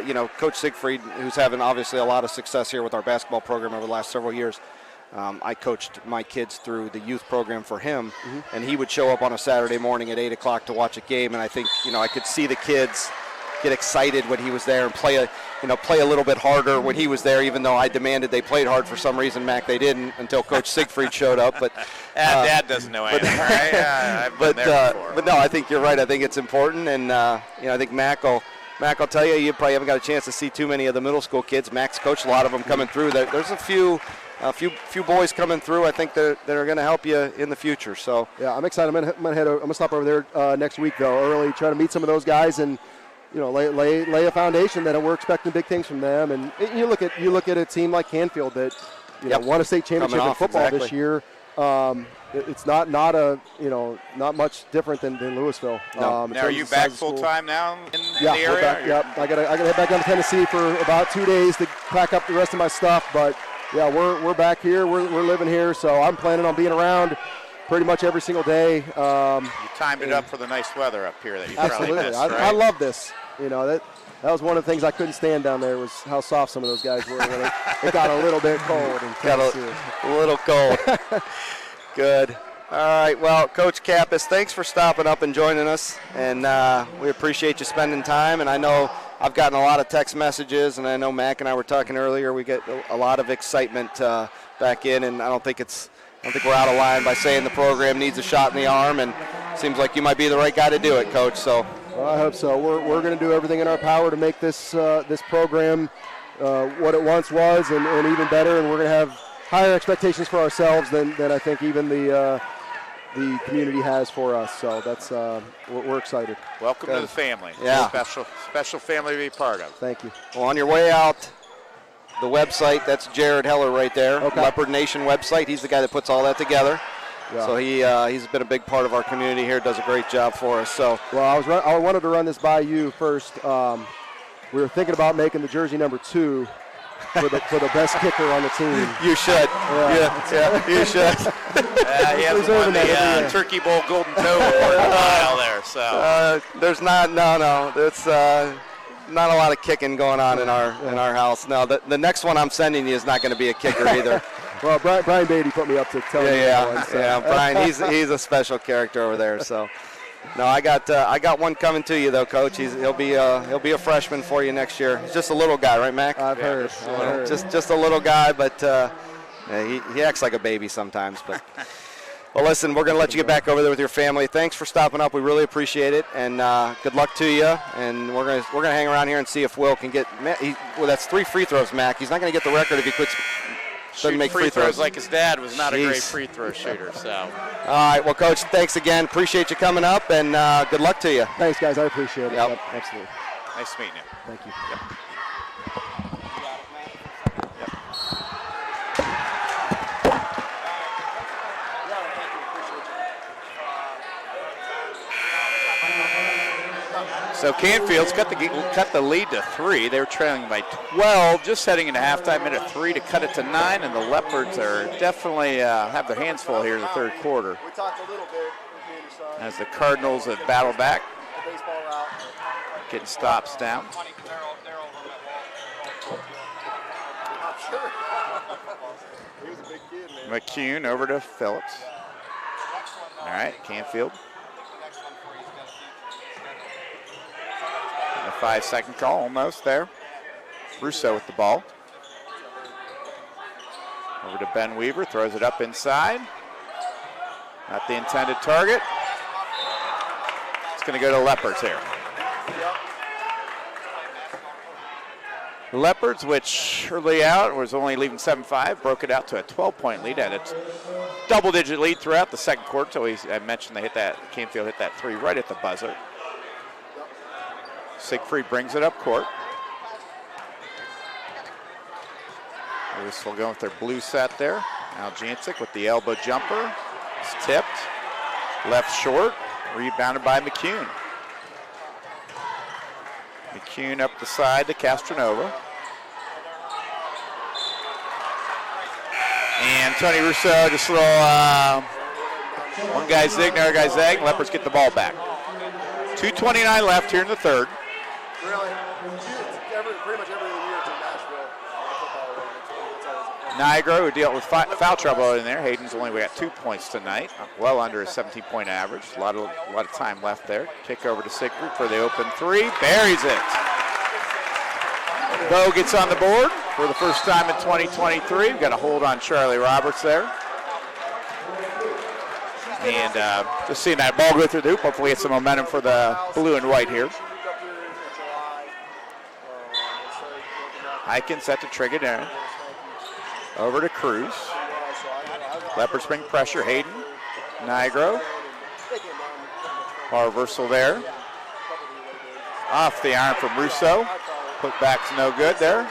S1: you know, Coach Siegfried, who's having obviously a lot of success here with our basketball program over the last several years, I coached my kids through the youth program for him, and he would show up on a Saturday morning at 8 o'clock to watch a game, and I think, I could see the kids get excited when he was there and play a little bit harder when he was there, even though I demanded they played hard. For some reason, Mac, they didn't until Coach Siegfried showed up. But
S2: Dad doesn't know anything, right? I've been there before.
S1: But no, I think you're right. I think it's important, and I think Mac will tell you, you probably haven't got a chance to see too many of the middle school kids. Mac's coached a lot of them coming through. There's a few boys coming through, I think, that are going to help you in the future. So
S11: yeah, I'm excited. I'm gonna stop over there next week though, early, try to meet some of those guys and lay a foundation that we're expecting big things from them. And you look at a team like Canfield that won a state championship in football this year. It's not much different than Louisville.
S2: No. Now, are you back full time now in the area?
S11: We're back, yep. I gotta head back down to Tennessee for about 2 days to pack up the rest of my stuff. But yeah, we're back here. We're living here, so I'm planning on being around pretty much every single day.
S2: You timed it up for the nice weather up here that you probably missed, right?
S11: I love this. That was one of the things I couldn't stand down there was how soft some of those guys were when it got a little bit cold.
S1: Got a little cold. Good. All right. Well, Coach Kappas, thanks for stopping up and joining us, and we appreciate you spending time. And I know I've gotten a lot of text messages, and I know Mac and I were talking earlier. We get a lot of excitement back in, and I don't think we're out of line by saying the program needs a shot in the arm, and it seems like you might be the right guy to do it, Coach. So.
S11: Well, I hope so. We're going to do everything in our power to make this program what it once was, and even better. And we're going to have higher expectations for ourselves than I think even the community has for us. So that's we're excited.
S2: Welcome to the family.
S1: Yeah,
S2: special family to be part of.
S11: Thank you.
S1: Well, on your way out, the website, that's Jared Heller right there.
S11: Okay.
S1: Leopard Nation website. He's the guy that puts all that together. Yeah. So he's been a big part of our community here. Does a great job for us. So
S11: well, I wanted to run this by you first. We were thinking about making the jersey number 2 for the best kicker on the team.
S1: You should. Yeah, you should.
S2: He hasn't won the Turkey Bowl Golden Toe for a while there. So
S1: there's not It's not a lot of kicking going on in our house. No, the next one I'm sending you is not going to be a kicker either.
S11: Well, Brian Beatty put me up to tell you that one. So.
S1: Yeah, Brian, he's a special character over there. So, no, I got one coming to you though, Coach. He'll be a freshman for you next year. He's just a little guy, right, Mac?
S11: I've heard.
S1: Just a little guy, but he acts like a baby sometimes. But well, listen, we're going to let you get back over there with your family. Thanks for stopping up. We really appreciate it, and good luck to you. And we're gonna hang around here and see if Will can get. Well, that's 3 free throws, Mac. He's not going to get the record if he quits.
S2: Shooting make free throws like his dad was not a great free throw shooter. So.
S1: All right, well, Coach, thanks again. Appreciate you coming up, and good luck to you.
S11: Thanks, guys. I appreciate it.
S1: Yep.
S11: Absolutely.
S2: Nice meeting you.
S11: Thank you.
S2: Yep. So Canfield's cut the lead to 3. They were trailing by 12, just heading into halftime, minute 3 to cut it to 9, and the Leopards are definitely have their hands full here in the third quarter.
S11: We talked a little bit
S2: as the Cardinals have battled back, getting stops down. McCune over to Phillips. All right, Canfield. A 5-second call almost there. Russo with the ball. Over to Ben Weaver, throws it up inside. Not the intended target. It's going to go to Leopards here. The Leopards, which early out was only leading 7-5, broke it out to a 12-point lead, and it's double-digit lead throughout the second quarter. Until I mentioned Canfield hit that 3 right at the buzzer. Siegfried brings it up court. Louisville going with their blue set there. Now Jancic with the elbow jumper. It's tipped. Left short. Rebounded by McCune. McCune up the side to Castronova. And Tony Russo just a little one guy zig, another guy zag. Leopards get the ball back. 2:29 left here in the third.
S11: Really, pretty much every year to Nashville football.
S2: Nigro, who dealt with foul trouble in there. Hayden's only got 2 points tonight, well under a 17-point average. A lot of time left there. Kick over to Siegfried for the open three. Buries it. Bo gets on the board for the first time in 2023. We've got a hold on Charlie Roberts there. And just seeing that ball go through the hoop, hopefully get some momentum for the blue and white here. Eichen set to Trigger down. Over to Cruz. Leopards bring pressure. Hayden, Nigro. Bar reversal there. Off the iron from Russo. Put back's no good there.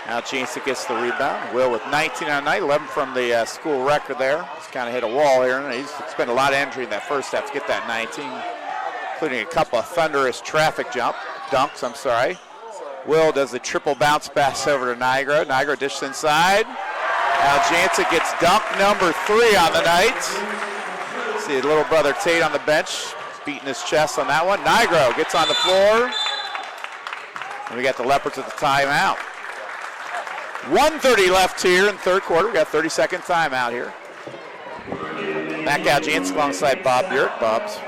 S2: Now Jansen gets the rebound. Will with 19 on the night, 11 from the school record there. He's kind of hit a wall here. And he's spent a lot of energy in that first half to get that 19, including a couple of thunderous traffic dunks. Will does the triple bounce pass over to Nigro. Nigro dishes inside. Now Jansen gets dunk number 3 on the night. See little brother Tate on the bench beating his chest on that one. Nigro gets on the floor. And we got the Leopards at the timeout. 1:30 left here in third quarter. We got 30-second timeout here. Back out Jansen alongside Bob Bjork. Bob's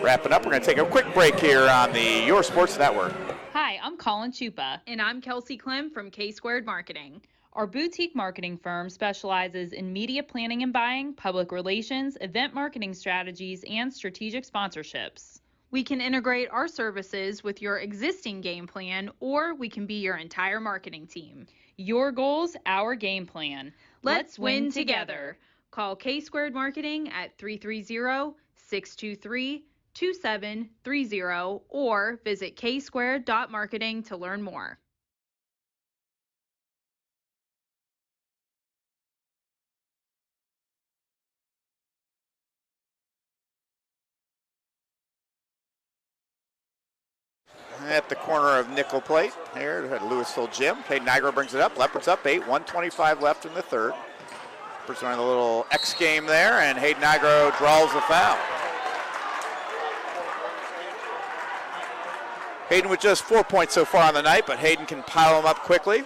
S2: wrapping up. We're going to take a quick break here on the Your Sports Network.
S9: Hi, I'm Colin Chupa. And I'm Kelsey Clem from K-Squared Marketing. Our boutique marketing firm specializes in media planning and buying, public relations, event marketing strategies, and strategic sponsorships. We can integrate our services with your existing game plan, or we can be your entire marketing team. Your goals, our game plan. Let's win together. Call K-Squared Marketing at 330-623-2730 or visit ksquared.marketing to learn more.
S2: At the corner of Nickel Plate here at Louisville Gym. Hayden Nigro brings it up. Leopards up 8, 1:25 left in the third. Leopards running a little X game there, and Hayden Nigro draws the foul. Hayden with just 4 points so far on the night, but Hayden can pile them up quickly.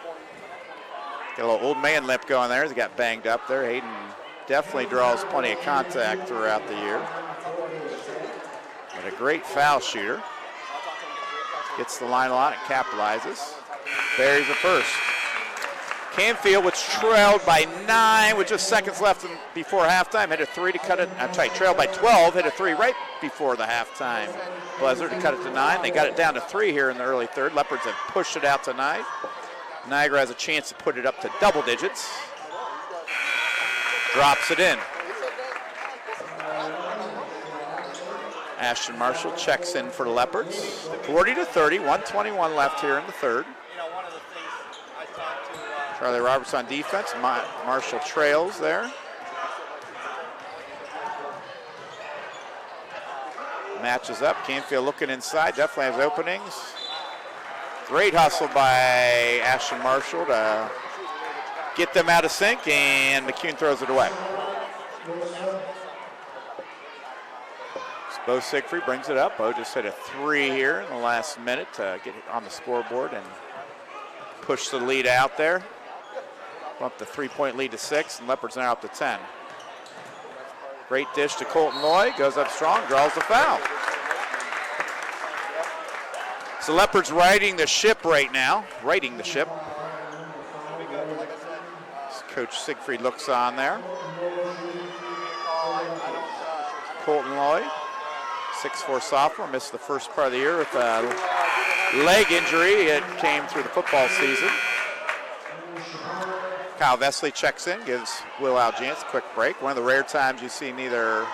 S2: Got a little old man limp going there as he got banged up there. Hayden definitely draws plenty of contact throughout the year. But a great foul shooter. Gets the line a lot and capitalizes. Buries the first. Canfield, which trailed by 9 with just seconds left before halftime, hit a 3 to cut it. Trailed by 12, hit a 3 right before the halftime buzzer to cut it to 9. They got it down to 3 here in the early third. Leopards have pushed it out tonight. Niagara has a chance to put it up to double digits. Drops it in. Ashton Marshall checks in for the Leopards. 40-30, 1:21 left here in the third. Charlie Roberts on defense. Marshall trails there. Matches up. Canfield looking inside. Definitely has openings. Great hustle by Ashton Marshall to get them out of sync, and McCune throws it away. Bo Siegfried brings it up. Bo just hit a 3 here in the last minute to get it on the scoreboard and push the lead out there. Bump the 3-point lead to 6, and Leopards now up to 10. Great dish to Colton Loy. Goes up strong, draws the foul. So Leopards riding the ship right now. Righting the ship. Coach Siegfried looks on there. Colton Loy. 6'4" sophomore, missed the first part of the year with a leg injury. It came through the football season. Kyle Vesley checks in, gives Will Aljansic a quick break. One of the rare times you see neither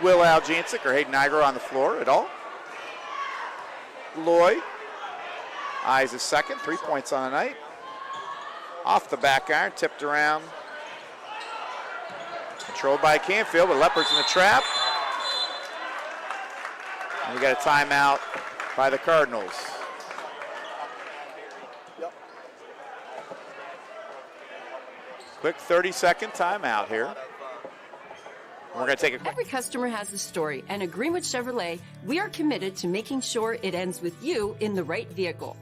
S2: Will Aljansic or Hayden Nigro on the floor at all. Loy eyes his second, 3 points on the night. Off the back iron, tipped around. Controlled by Canfield, but Leopards in the trap. And we got a timeout by the Cardinals. Quick 30-second timeout here. We're going to take a quick.
S12: Every customer has a story, and at Greenwood Chevrolet, we are committed to making sure it ends with you in the right vehicle.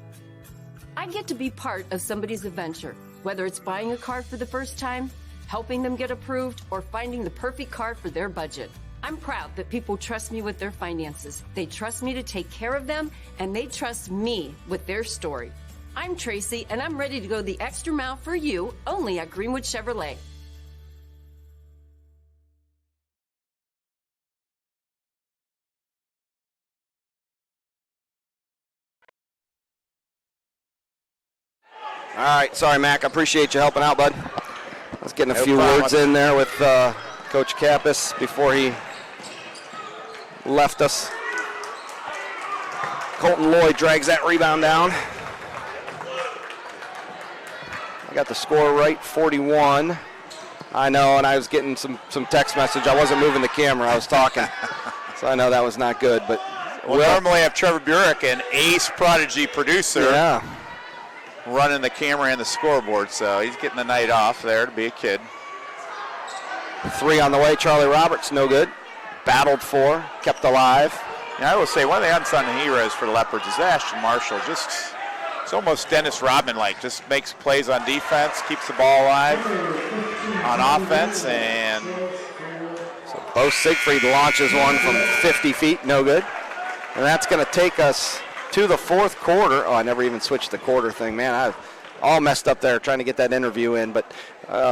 S12: I get to be part of somebody's adventure, whether it's buying a car for the first time, helping them get approved, or finding the perfect car for their budget. I'm proud that people trust me with their finances. They trust me to take care of them, and they trust me with their story. I'm Tracy, and I'm ready to go the extra mile for you, only at Greenwood Chevrolet.
S1: All right, sorry, Mac. I appreciate you helping out, bud. I was getting a few
S2: problem.
S1: words in there with Coach Kappas before he left us. Colton Lloyd drags that rebound down. I got the score right, 41. I know, and I was getting some text message. I wasn't moving the camera. I was talking. So I know that was not good. But
S2: we'll normally have Trevor Burek, an ace prodigy producer.
S1: Yeah.
S2: Running the camera and the scoreboard, so he's getting the night off there to be a kid.
S1: 3 on the way. Charlie Roberts, no good. Battled for, kept alive.
S2: And I will say one of the unsung heroes for the Leopards is Ashton Marshall. Just, it's almost Dennis Rodman-like. Just makes plays on defense, keeps the ball alive on offense, and
S1: so Bo Siegfried launches one from 50 feet, no good. And that's going to take us to the fourth quarter. Oh, I never even switched the quarter thing. Man, I've all messed up there trying to get that interview in. But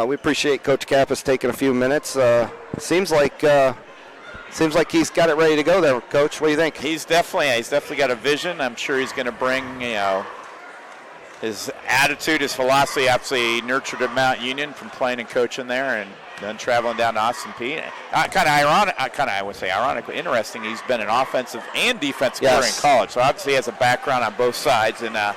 S1: we appreciate Coach Kappas taking a few minutes. Seems like he's got it ready to go there, Coach. What do you think?
S2: He's definitely got a vision. I'm sure he's going to bring, his attitude, his philosophy. Obviously nurtured at Mount Union from playing and coaching there, and then traveling down to Austin Peay. I would say ironically interesting. He's been an offensive and defensive player in college, so obviously he has a background on both sides. And I'm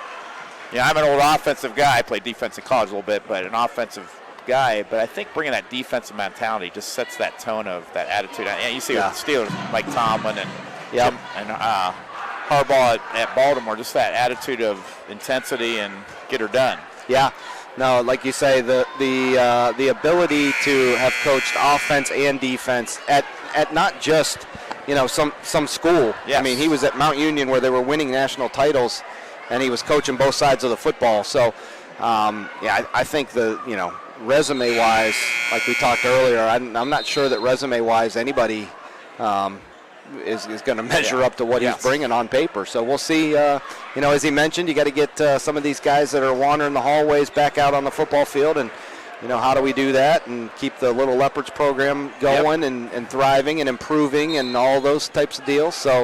S2: an old offensive guy. I played defense in college a little bit, but an offensive guy. But I think bringing that defensive mentality just sets that tone of that attitude. And you see with the Steelers, Mike Tomlin and Jim, and Harbaugh at Baltimore, just that attitude of intensity and get her done.
S1: Yeah. No, like you say, the ability to have coached offense and defense at not just some school.
S2: Yes.
S1: I mean, he was at Mount Union where they were winning national titles, and he was coaching both sides of the football. So, I think resume-wise, like we talked earlier, I'm not sure that resume-wise anybody is going to measure up to what he's bringing on paper. So we'll see. As he mentioned, you got to get some of these guys that are wandering the hallways back out on the football field. And, how do we do that and keep the Little Leopards program going and thriving and improving and all those types of deals. So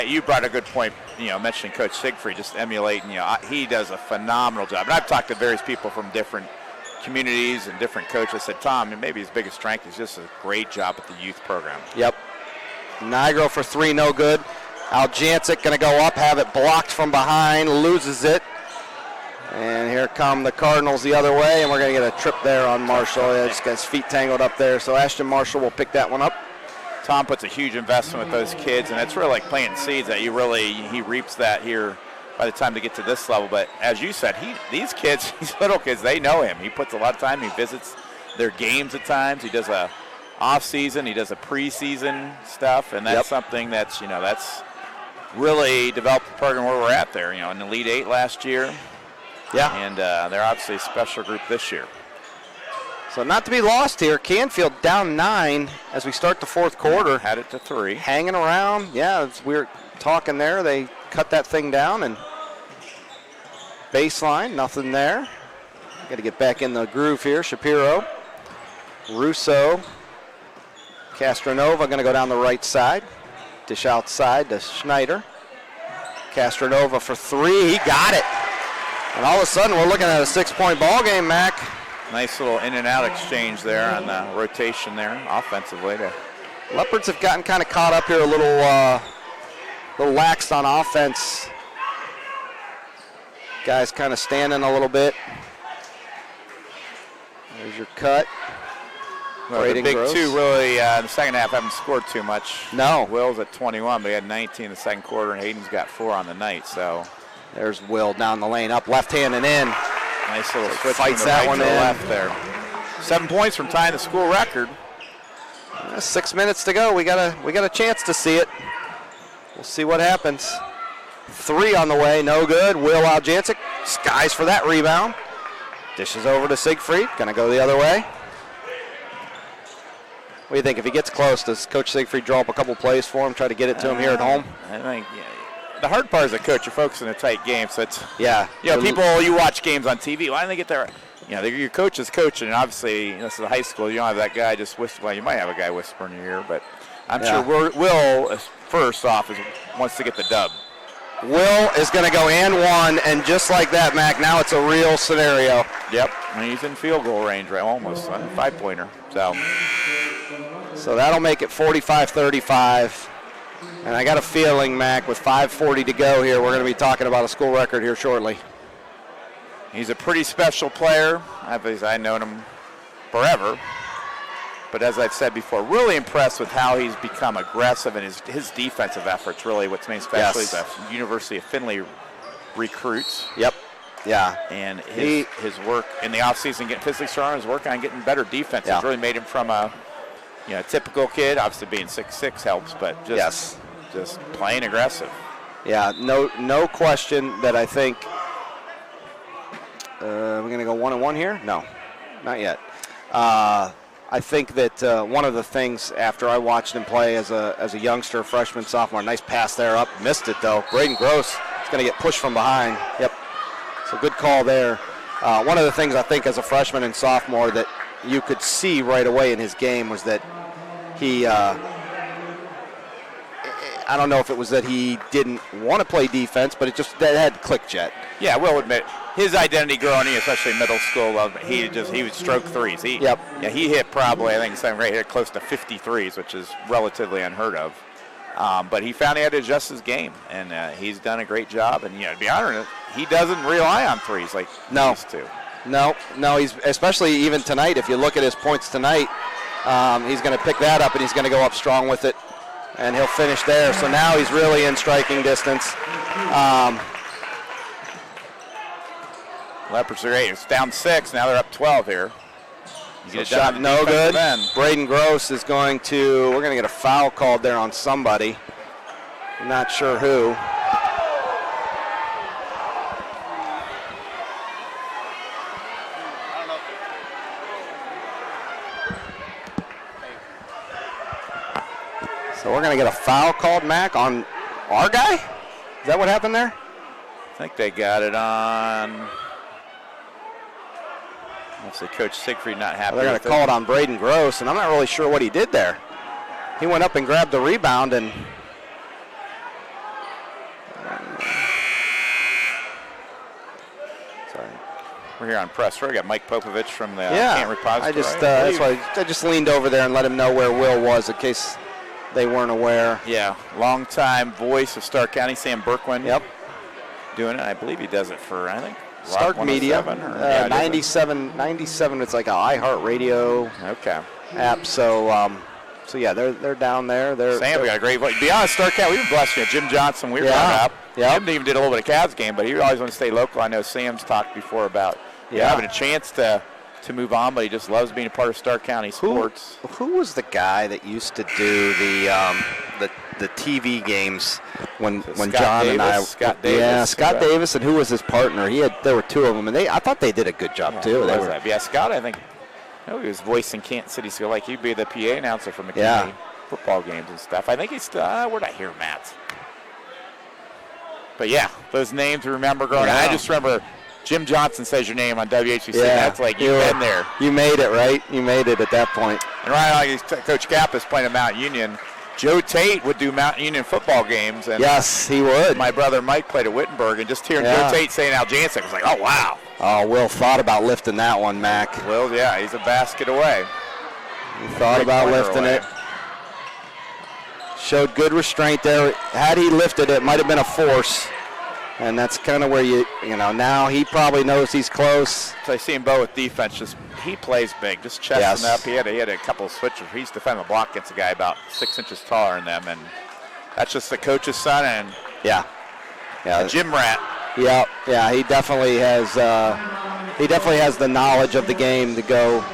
S2: you brought a good point, mentioning Coach Siegfried, just emulating. He does a phenomenal job. And I've talked to various people from different communities and different coaches. I said, Tom, maybe his biggest strength is just a great job at the youth program.
S1: Yep. Nigro for 3, no good. Aljancic going to go up, have it blocked from behind, loses it. And here come the Cardinals the other way, and we're going to get a trip there on Marshall. Yeah, just got his feet tangled up there. So Ashton Marshall will pick that one up.
S2: Tom puts a huge investment with those kids, and it's really like planting seeds that he reaps that here by the time they get to this level. But as you said, these kids, these little kids, they know him. He puts a lot of time. He visits their games at times. He does a off-season, he does a preseason stuff, and that's something that's really developed the program where we're at there. In the Elite 8 last year, and they're obviously a special group this year.
S1: So not to be lost here, Canfield down 9 as we start the fourth quarter.
S2: Had it to 3.
S1: Hanging around, we were talking there. They cut that thing down and baseline, nothing there. Got to get back in the groove here. Shapiro, Russo. Castronova going to go down the right side. Dish outside to Schneider. Castronova for 3. He got it. And all of a sudden, we're looking at a 6-point ball game, Mac.
S2: Nice little in and out exchange there on the rotation there offensively.
S1: Leopards have gotten kind of caught up here a little lax on offense. Guys kind of standing a little bit. There's your cut.
S2: Well, the big Gross. Two really in the second half haven't scored too much.
S1: No.
S2: Will's at 21, but he had 19 in the second quarter, and Hayden's got 4 on the night. So
S1: there's Will down the lane, up left hand and in.
S2: Nice little switch
S1: fights
S2: from the
S1: that
S2: right
S1: one
S2: to the
S1: in.
S2: left there. 7 points from tying the school record.
S1: 6 minutes to go. We got a chance to see it. We'll see what happens. Three on the way, no good. Will Aljancic skies for that rebound. Dishes over to Siegfried, gonna go the other way. What do you think? If he gets close, does Coach Siegfried draw up a couple plays for him, try to get it to him here at home?
S2: I think the hard part as a coach, you're focusing on a tight game, so it's people, you watch games on TV. Why don't they get there? Your coach is coaching, and obviously this is high school. You don't have that guy just whispering. Well, you might have a guy whispering in your ear, but I'm sure Will, first off, wants to get the dub.
S1: Will is going to go and one, and just like that, Mac, now it's a real scenario.
S2: Yep, and he's in field goal range, right? Almost a 5-pointer.
S1: So that'll make it 45-35. And I got a feeling, Mac, with 5:40 to go here, we're going to be talking about a school record here shortly.
S2: He's a pretty special player. I've known him forever. But as I've said before, really impressed with how he's become aggressive and his defensive efforts. Really, what's made special is a University of Findlay recruits.
S1: Yep. Yeah.
S2: And his work in the offseason, getting physically strong, his work on getting better defense has really made him from a typical kid. Obviously, being 6'6" helps, but just playing aggressive.
S1: Yeah. No question that I think we're going to go 1-1 here. No, not yet. I think that one of the things after I watched him play as a youngster, freshman, sophomore, nice pass there up, missed it though. Braden Gross is going to get pushed from behind. Yep, so good call there. One of the things I think as a freshman and sophomore that you could see right away in his game was that he, I don't know if it was that he didn't want to play defense, but that had clicked yet.
S2: Yeah, we'll admit his identity growing, especially middle school, he would stroke threes. He hit probably, I think seventh grade, hit close to 50 threes, which is relatively unheard of. But he found he had to adjust his game, and he's done a great job. And to be honest, he doesn't rely on threes like he used to.
S1: No, he's especially even tonight. If you look at his points tonight, he's going to pick that up and he's going to go up strong with it, and he'll finish there. So now he's really in striking distance.
S2: Leopards are 8. It's down 6. Now they're up 12 here.
S1: So shot no good. Braden Gross is we're going to get a foul called there on somebody. I'm not sure who. So we're going to get a foul called, Mac, on our guy? Is that what happened there?
S2: I think they got it on. Obviously, Coach Siegfried not happy.
S1: They're going to call it on Braden Gross, and I'm not really sure what he did there. He went up and grabbed the rebound, and sorry.
S2: We're here on press. We got Mike Popovich from the Can't Repository.
S1: That's why I just leaned over there and let him know where Will was in case they weren't aware.
S2: Yeah, longtime voice of Stark County, Sam Berkwin. Yep. Doing it. I believe he does it for, I think,
S1: Stark Media. 97. It's like an iHeartRadio app. So yeah, they're down there.
S2: Sam, we got a great voice. To be honest, Stark County, we've been blessed. Jim Johnson, we were growing up. Jim even did a little bit of Cavs game, but he always wanted to stay local. I know Sam's talked before about having a chance to move on, but he just loves being a part of Stark County sports.
S1: Who was the guy that used to do the TV games when John and I?
S2: Scott Davis.
S1: Yeah, Scott Davis, and who was his partner? There were two of them, and I thought they did a good job too.
S2: Scott, I think. He was voicing Kansas City, so he'd be the PA announcer for McKinney football games and stuff. I think he's still. Where'd I hear Matt? But yeah, those names to remember growing up. I just remember Jim Johnson says your name on WHBC. That's like you've been there.
S1: You made it, right? You made it at that point.
S2: And right now, Coach Kappas playing at Mount Union. Joe Tate would do Mount Union football games. And
S1: yes, he would.
S2: My brother Mike played at Wittenberg, and just hearing Joe Tate saying Aljancic was like, oh, wow.
S1: Oh, Will thought about lifting that one, Mac.
S2: Will, he's a basket away.
S1: He thought about lifting it. Showed good restraint there. Had he lifted it, might have been a force. And that's kind of where now he probably knows he's close.
S2: So I see him Bo with defense. He plays big, just chesting up. He had a couple of switches. He's defending the block against a guy about 6 inches taller than them, and that's just the coach's son. And a gym rat.
S1: Yeah. He definitely has. He definitely has the knowledge of the game to go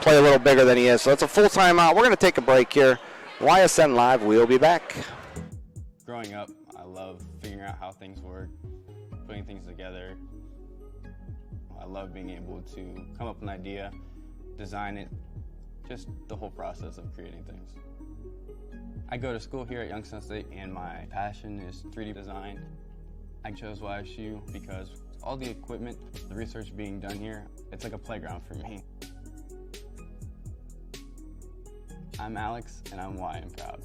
S1: play a little bigger than he is. So it's a full timeout. We're going to take a break here. YSN Live. We'll be back.
S13: Growing up, I love figuring out how things work, putting things together. I love being able to come up with an idea, design it, just the whole process of creating things. I go to school here at Youngstown State, and my passion is 3D design. I chose YSU because all the equipment, the research being done here, it's like a playground for me. I'm Alex, and I'm why I'm proud.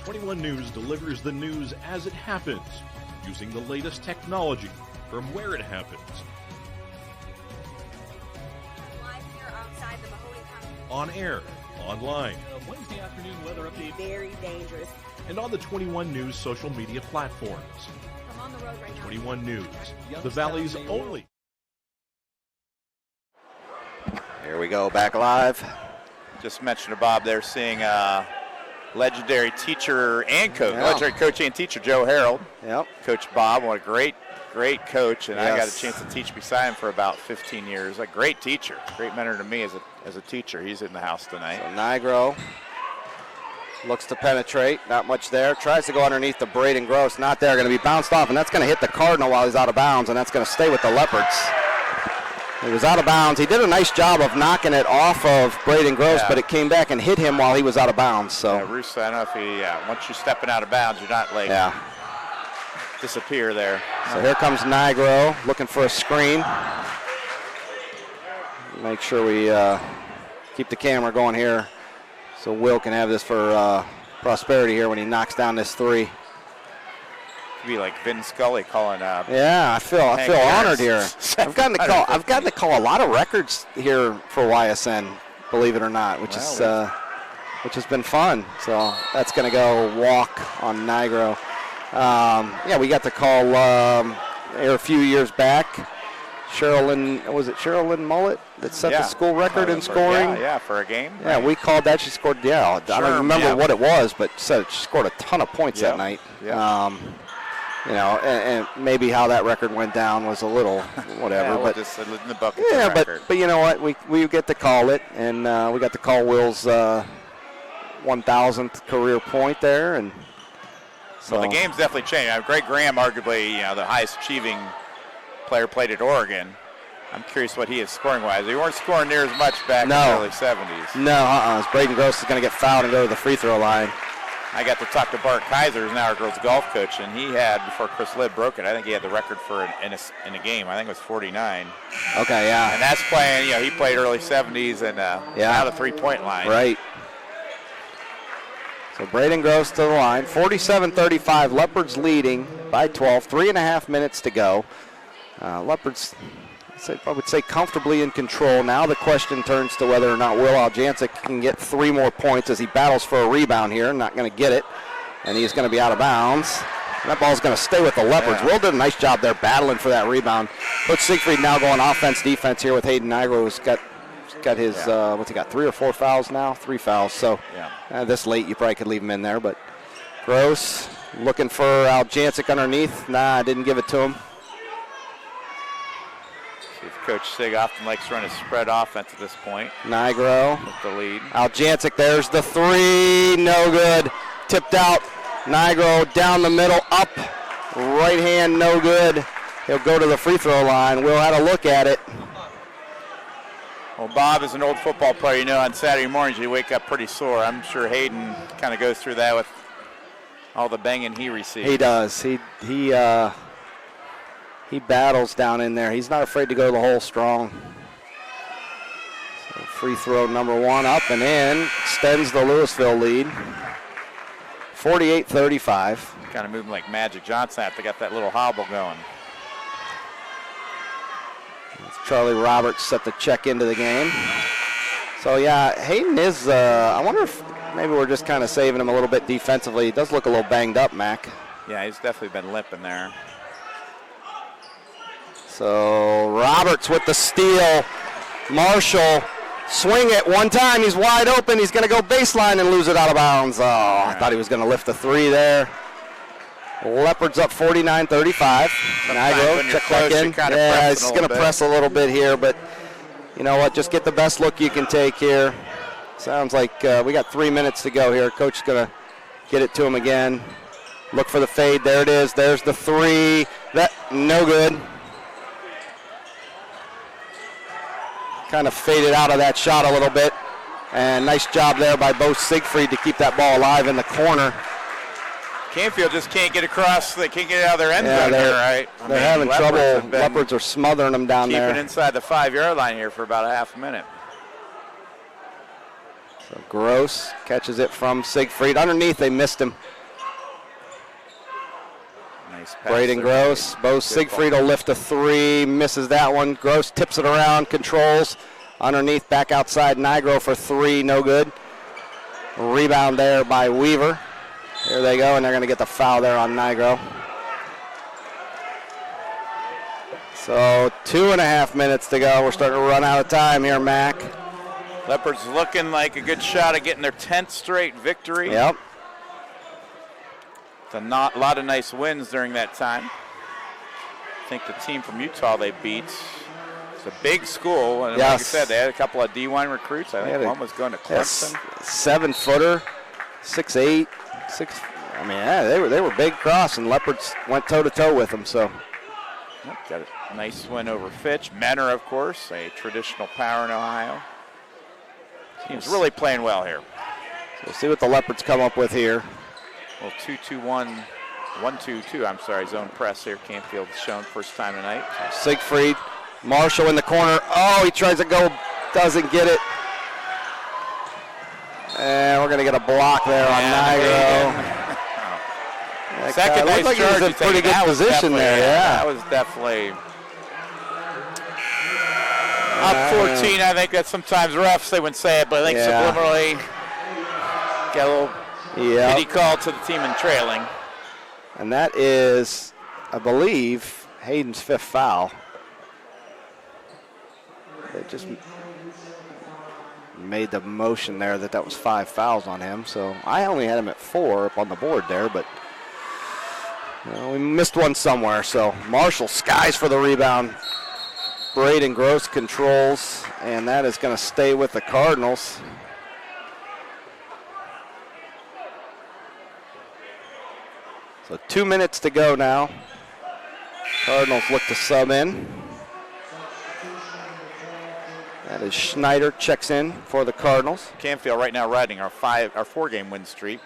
S3: 21 News delivers the news as it happens, using the latest technology from where it happens.
S10: Live here outside the Mahoney County.
S3: On air, online,
S4: Wednesday afternoon weather update.
S10: Very dangerous.
S3: and on the 21 News social media platforms.
S10: I'm on the road right now.
S3: 21 News, the Valley's only.
S1: Here we go, back live.
S2: Just mentioned to Bob there, seeing legendary teacher and coach, legendary coach and teacher Joe Harold.
S1: Yep.
S2: Coach Bob, what a great coach, and I got a
S1: Yes.
S2: chance to teach beside him for about 15 years. A great teacher, great mentor to me as a teacher. He's in the house tonight.
S1: So Nigro looks to penetrate, not much there. Tries to go underneath the Braden Gross, not there. Going to be bounced off, and that's going to hit the Cardinal while he's out of bounds, and that's going to stay with the Leopards. He was out of bounds. He did a nice job of knocking it off of Braden Gross, but it came back and hit him while he was out of bounds. So
S2: Russo, I don't know if he, once you're stepping out of bounds, you're not like disappear there.
S1: So here comes Nigro looking for a screen. Make sure we keep the camera going here so Will can have this for prosperity here when he knocks down this three.
S2: Be like Vin Scully calling up.
S1: Yeah, I feel honored here. I've gotten to call a lot of records here for YSN, believe it or not, which has been fun. So that's going to go walk on Nigro. We got to call here a few years back. Sherilyn Mullet that set the school record in scoring?
S2: For a game.
S1: Yeah, right. We called that. She scored, I don't remember what it was, but said she scored a ton of points that night.
S2: Yeah.
S1: And maybe how that record went down was a little whatever.
S2: We'll
S1: but
S2: just in the bucket.
S1: Yeah, but you know what? We get to call it, and we got to call Will's 1,000th career point there, and so
S2: the game's definitely changed. Greg Graham, arguably, the highest achieving player played at Oregon. I'm curious what he is scoring wise. They weren't scoring near as much back in the early 70s.
S1: No, Braden Gross is going to get fouled and go to the free throw line.
S2: I got to talk to Bart Kaiser, who's now our girls golf coach, and he had, before Chris Libb broke it, I think he had the record for in a game. I think it was 49.
S1: Okay, yeah.
S2: And that's playing, he played early 70s and out of three-point line.
S1: Right. So Braden Gross to the line. 47-35, Leopards leading by 12. 3.5 minutes to go. Leopards, I would say, comfortably in control. Now the question turns to whether or not Will Aljancic can get 3 more points as he battles for a rebound here. Not going to get it, and he's going to be out of bounds. And that ball's going to stay with the Leopards. Will did a nice job there battling for that rebound. Coach Siegfried now going offense-defense here with Hayden Nigro, who's got his, what's he got, 3 or 4 fouls now? 3 fouls. So this late you probably could leave him in there. But Gross looking for Aljancic underneath. Nah, didn't give it to him.
S2: Coach Sig often likes to run a spread offense at this point.
S1: Nigro
S2: with the lead.
S1: Aljancic, there's the 3, no good. Tipped out. Nigro down the middle, up. Right hand, no good. He'll go to the free throw line. Will had a look at it.
S2: Well, Bob is an old football player. On Saturday mornings you wake up pretty sore. I'm sure Hayden kind of goes through that with all the banging he receives.
S1: He does. He battles down in there. He's not afraid to go to the hole strong. So free throw number 1 up and in. Extends the Louisville lead. 48-35.
S2: Kind of moving like Magic Johnson after they got that little hobble going.
S1: Charlie Roberts set the check into the game. So, Hayden is, I wonder if maybe we're just kind of saving him a little bit defensively. He does look a little banged up, Mac.
S2: Yeah, he's definitely been limping there.
S1: So Roberts with the steal. Marshall swing it one time. He's wide open. He's going to go baseline and lose it out of bounds. Oh, I thought he was going to lift the 3 there. Leopards up 49-35. Nigro, check back in. Yeah, he's going to press a little bit here, but you know what? Just get the best look you can take here. Sounds like we got 3 minutes to go here. Coach is going to Get it to him again. Look for the fade. There it is. There's the three. That no good. Kind of faded out of that shot a little bit. And nice job there by Bo Siegfried to keep that ball alive in the corner.
S2: Canfield just can't get across. They can't get it out of their end zone here, right?
S1: They're having trouble. Leopards are smothering them down there.
S2: Keeping inside the 5-yard line here for about a half a minute.
S1: So Gross catches it from Siegfried. Underneath, they missed him.
S2: Nice pass.
S1: Braden Gross. Bo Siegfried will lift a three. Misses that one. Gross tips it around, controls. Underneath, back outside. Nigro for three. No good. Rebound there by Weaver. Here they go, and they're going to get the foul there on Nigro. So 2.5 minutes to go. We're starting to run out of time here, Mac.
S2: Leopards looking like a good shot at getting their 10th straight victory.
S1: Yep.
S2: It's a lot of nice wins during that time. I think the team from Utah they beat. It's a big school, and like you said, they had a couple of D1 recruits. I think one was going to Clemson.
S1: 7-footer, 6'8", 6. I mean, yeah, they were big cross, and Leopards went toe-to-toe with them. So
S2: got a nice win over Fitch. Menor, of course, a traditional power in Ohio. Team's really playing well here.
S1: So we'll see what the Leopards come up with here.
S2: Well, 2-2-1, 1-2-2. I'm sorry, zone press here. Canfield shown first time tonight.
S1: Siegfried, Marshall in the corner. Oh, he tries to go, doesn't get it. And we're going to get a block there on Nigro.
S2: Second nice
S1: like
S2: charge.
S1: He was in pretty good position there,
S2: That was definitely up 14. I think that sometimes refs, they wouldn't say it, but I think subliminally get a little pity call to the team in trailing.
S1: And that is, I believe, Hayden's 5th foul. It just made the motion there that was 5 fouls on him. So I only had him at 4 up on the board there, but we missed one somewhere. So Marshall skies for the rebound. Braden Gross controls, and that is going to stay with the Cardinals. So 2 minutes to go now. Cardinals look to sub in. That is Schneider checks in for the Cardinals.
S2: Canfield right now riding our 4-game win streak.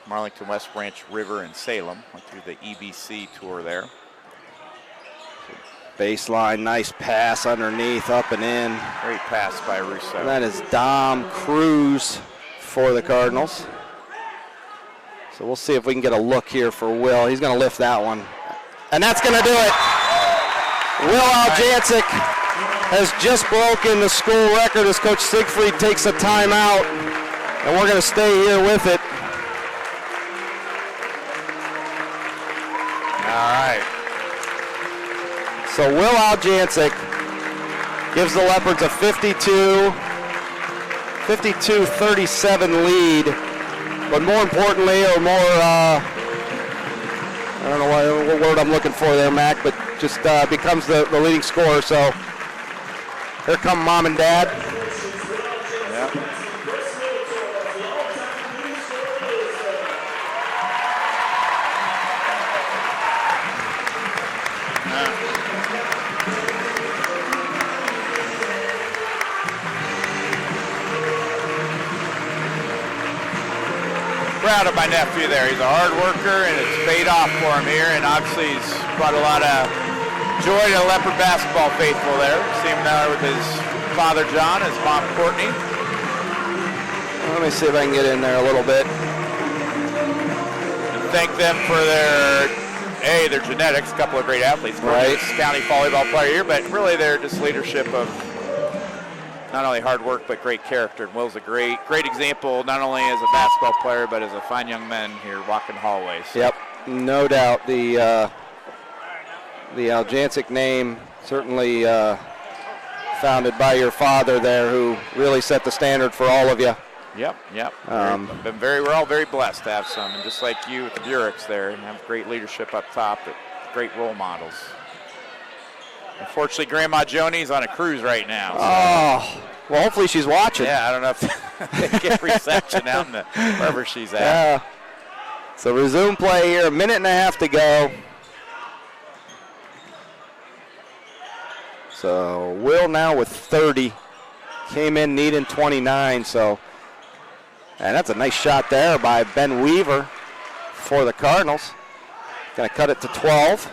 S2: Marlington, West Branch, River, and Salem. Went through the EBC tour there.
S1: Baseline, nice pass underneath, up and in.
S2: Great pass by Russo.
S1: And that is Dom Cruz for the Cardinals. So we'll see if we can get a look here for Will. He's going to lift that one. And that's going to do it. Will Aljancic has just broken the school record as Coach Siegfried takes a timeout. And we're going to stay here with it.
S2: All right.
S1: So Will Aljancic gives the Leopards a 52-37 lead. But more importantly, or more, I don't know what word I'm looking for there, Mac, but just becomes the leading scorer. So here come Mom and Dad.
S2: Yep. Proud of my nephew there. He's a hard worker, and it's paid off for him here, and obviously he's brought a lot of joy to the Leopard basketball faithful there. See him now with his father John, his mom Courtney.
S1: Let me see if I can get in there a little bit.
S2: And thank them for their genetics, a couple of great athletes.
S1: Right.
S2: County volleyball player here, but really they're just leadership of not only hard work, but great character. And Will's a great example, not only as a basketball player, but as a fine young man here walking hallways. So.
S1: Yep, no doubt. The Aljancic name certainly founded by your father there, who really set the standard for all of you.
S2: Yep. We're all very blessed to have some, and just like you with the Bureks there, and have great leadership up top, but great role models. Unfortunately, Grandma Joni's on a cruise right now. So.
S1: Oh, well, hopefully she's watching.
S2: Yeah, I don't know if they get reception out in wherever she's at.
S1: Yeah. So resume play here, a minute and a half to go. So Will now with 30. Came in needing 29, so. And that's a nice shot there by Ben Weaver for the Cardinals. Going to cut it to 12.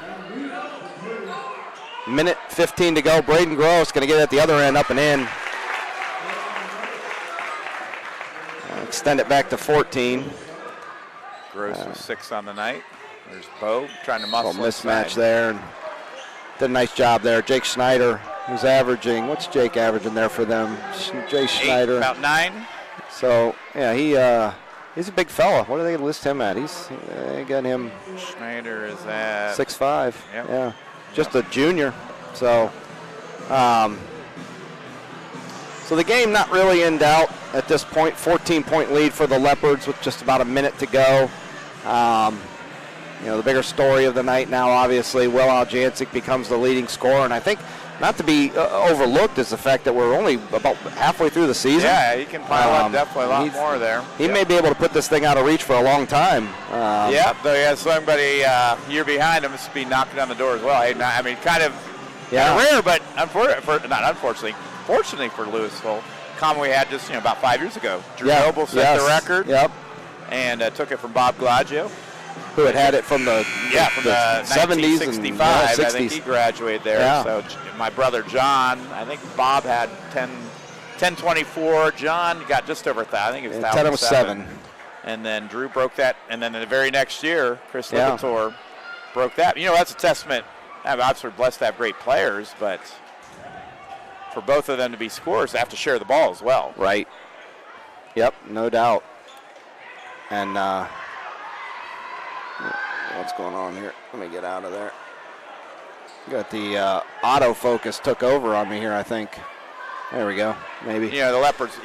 S1: Minute 15 to go. Braden Gross going to get it at the other end, up and in. Extend it back to 14.
S2: Gross was 6 on the night. There's Bo trying to muscle
S1: mismatch
S2: inside.
S1: there. And did a nice job there. Jake Schneider, who's averaging, what's Jake averaging there for them? Jake Schneider.
S2: 8, about 9.
S1: So, yeah, he's a big fella. What are they going to list him at? They got him.
S2: Schneider is at
S1: 6'5".
S2: Yep.
S1: Yeah, just a junior. So, so the game not really in doubt at this point. 14-point lead for the Leopards with just about a minute to go. The bigger story of the night now, obviously, Will Aljancic becomes the leading scorer, and I think not to be overlooked is the fact that we're only about halfway through the season.
S2: Yeah, he can pile up definitely a lot more there.
S1: He may be able to put this thing out of reach for a long time.
S2: Though he has somebody a year behind him, it's be knocking on the door as well. I mean, kind of rare, but fortunately for Louisville, common we had just about 5 years ago. Drew Noble set the record.
S1: Yep.
S2: And took it from Bob Glaggio,
S1: who had it from the 70s
S2: 1965.
S1: and 60s.
S2: I think he graduated there.
S1: Yeah.
S2: So my brother John, I think Bob had 1024. John got just over 1,000. I think it was
S1: 1007.
S2: And then Drew broke that. And then the very next year, Chris Lipitor broke that. That's a testament. I'm obviously blessed to have great players, but for both of them to be scorers, they have to share the ball as well.
S1: Right. Yep, no doubt. And what's going on here? Let me get out of there. Got the autofocus took over on me here, I think. There we go, maybe.
S2: The Leopards,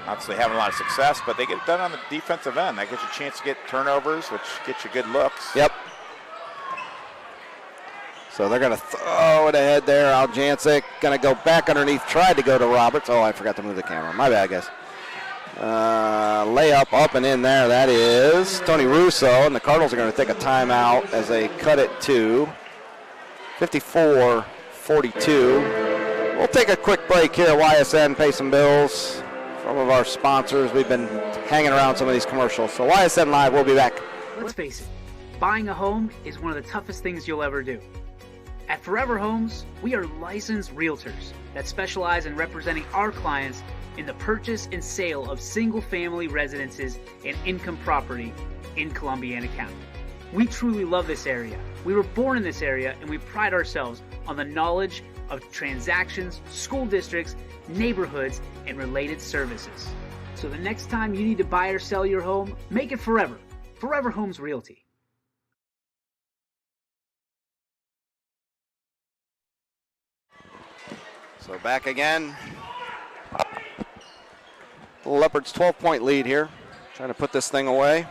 S2: obviously having a lot of success, but they get it done on the defensive end. That gets you a chance to get turnovers, which gets you good looks.
S1: Yep. So they're going to throw it ahead there. Aljancic going to go back underneath. Tried to go to Roberts. Oh, I forgot to move the camera. My bad, guys. Layup up and in there. That is Tony Russo. And the Cardinals are going to take a timeout as they cut it to 54-42. We'll take a quick break here at YSN, pay some bills. Some of our sponsors. We've been hanging around some of these commercials. So YSN Live, we'll be back.
S14: Let's face it, buying a home is one of the toughest things you'll ever do. At Forever Homes, we are licensed realtors that specialize in representing our clients in the purchase and sale of single-family residences and income property in Columbiana County. We truly love this area. We were born in this area, and we pride ourselves on the knowledge of transactions, school districts, neighborhoods, and related services. So the next time you need to buy or sell your home, make it Forever. Forever Homes Realty.
S1: So back again. The Leopards 12-point lead here. Trying to put this thing away.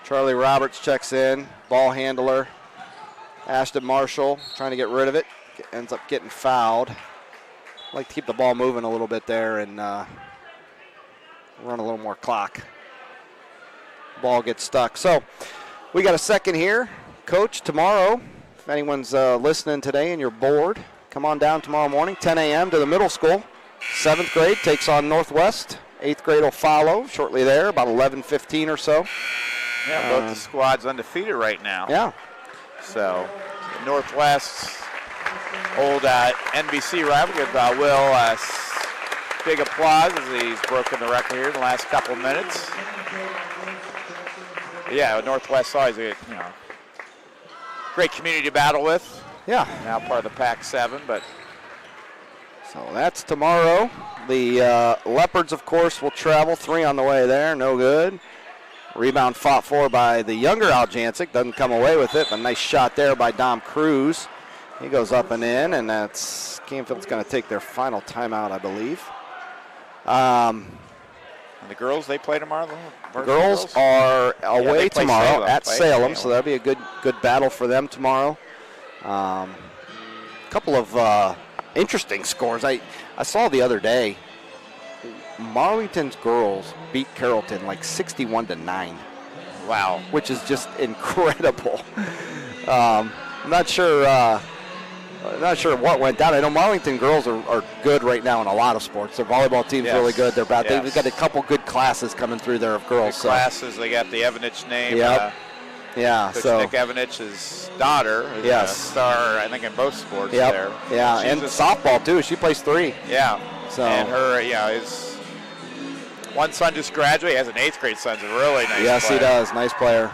S1: Charlie Roberts checks in. Ball handler. Ashton Marshall trying to get rid of it. Ends up getting fouled. Like to keep the ball moving a little bit there and run a little more clock. Ball gets stuck. So we got a second here. Coach, tomorrow, if anyone's listening today and you're bored, come on down tomorrow morning, 10 a.m. to the middle school. 7th grade takes on Northwest. 8th grade will follow shortly there, about 11:15 or so.
S2: Yeah, both the squads undefeated right now.
S1: Yeah.
S2: So Northwest's old NBC rival give Will big applause as he's broken the record here in the last couple of minutes. Yeah, Northwest's always a great community to battle with.
S1: Yeah.
S2: Now part of the Pac-7, but.
S1: So that's tomorrow. The Leopards, of course, will travel. 3 on the way there. No good. Rebound fought for by the younger Aljancic. Doesn't come away with it. But nice shot there by Dom Cruz. He goes up and in, and that's Canfield's going to take their final timeout, I believe.
S2: And the girls, they play tomorrow?
S1: The girls are away tomorrow at Salem, so that'll be a good battle for them tomorrow. Couple of interesting scores. I saw the other day Marlington's girls beat Carrollton like 61-9.
S2: Wow.
S1: Which is just incredible. I'm not sure what went down. I know Marlington girls are good right now in a lot of sports. Their volleyball team's really good. They've got a couple good classes coming through there of girls.
S2: Good classes. They got the Evanich name.
S1: Yep.
S2: Coach Nick Evanich's daughter is a star, I think, in both sports there.
S1: Yeah, and softball, too. She plays 3.
S2: Yeah.
S1: So.
S2: And her, his one son just graduated. He has an 8th grade son. He's a really nice player.
S1: Yes, he does. Nice player.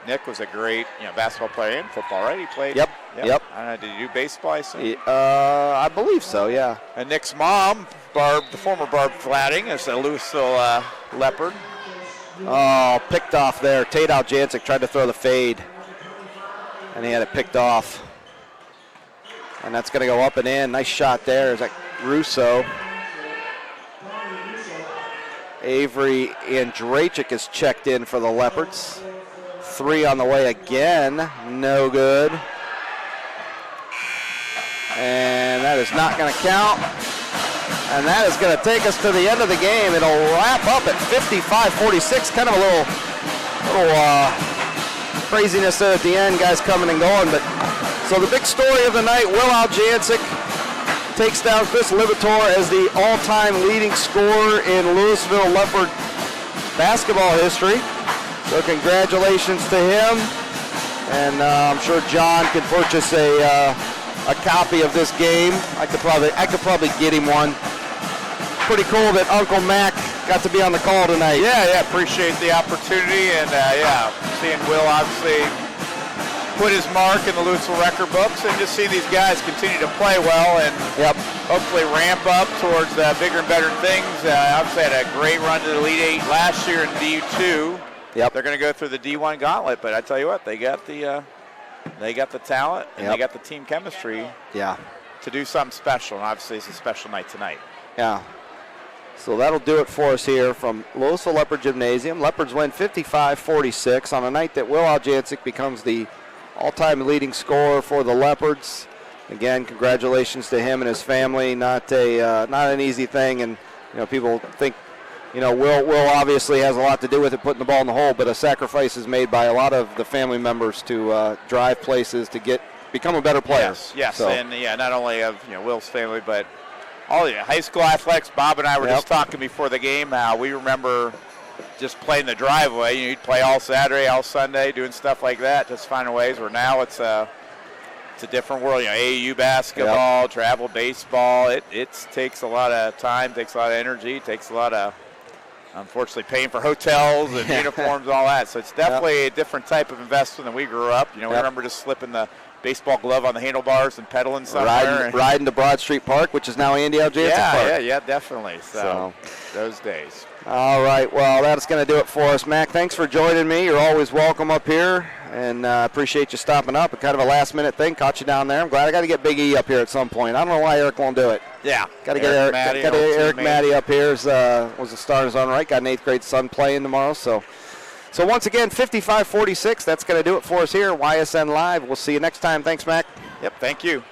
S2: Nick was a great basketball player and football, right? He played.
S1: Yep.
S2: I don't know, did he do baseball, I assume?
S1: I believe so, yeah.
S2: And Nick's mom, Barb, the former Barb Flatting, is a Louisville Leopard.
S1: Oh, picked off there. Tate Aljancic tried to throw the fade, and he had it picked off. And that's going to go up and in. Nice shot there. Is that Russo? Avery Andrachik is checked in for the Leopards. 3 on the way again. No good. And that is not going to count. And that is going to take us to the end of the game. It'll wrap up at 55-46. Kind of a little craziness there at the end, guys coming and going. But so the big story of the night, Will Aljancic takes down Chris Libator as the all-time leading scorer in Louisville Leopard basketball history. So congratulations to him. And I'm sure John can purchase a copy of this game. I could probably get him one. Pretty cool that Uncle Mac got to be on the call tonight.
S2: Yeah, appreciate the opportunity, and seeing Will obviously put his mark in the Louisville record books, and just seeing these guys continue to play well and hopefully ramp up towards bigger and better things. Obviously had a great run to the Elite 8 last year in D2.
S1: Yep.
S2: They're going to go through the D1 gauntlet, but I tell you what, they got the talent and they got the team chemistry. To do something special, and obviously it's a special night tonight.
S1: Yeah. So that'll do it for us here from Louisville Leopard Gymnasium. Leopards win 55-46 on a night that Will Aljancic becomes the all-time leading scorer for the Leopards. Again, congratulations to him and his family. Not an easy thing, and people think Will obviously has a lot to do with it, putting the ball in the hole, but a sacrifice is made by a lot of the family members to drive places to become a better player.
S2: Yes,
S1: so.
S2: And not only of Will's family, but all the high school athletics. Bob and I were just talking before the game how we remember just playing the driveway. You'd play all Saturday, all Sunday, doing stuff like that, just finding ways. Where now it's a different world. AAU basketball, travel baseball. It takes a lot of time, takes a lot of energy, takes a lot of, unfortunately, paying for hotels and uniforms, all that. So it's definitely a different type of investment than we grew up. We remember just slipping the baseball glove on the handlebars and pedaling somewhere.
S1: Riding to Broad Street Park, which is now Andy Aljancic Park.
S2: Yeah, definitely. So those days.
S1: All right, well, that's going to do it for us. Mac, thanks for joining me. You're always welcome up here, and appreciate you stopping up. A kind of a last-minute thing, caught you down there. I'm glad I got to get Big E up here at some point. I don't know why Eric won't do it.
S2: Yeah.
S1: Got to get Eric Matty up here. Was a star in his own right. Got an 8th grade son playing tomorrow. So once again, 55-46. That's going to do it for us here. YSN Live. We'll see you next time. Thanks, Mac.
S2: Yep, thank you.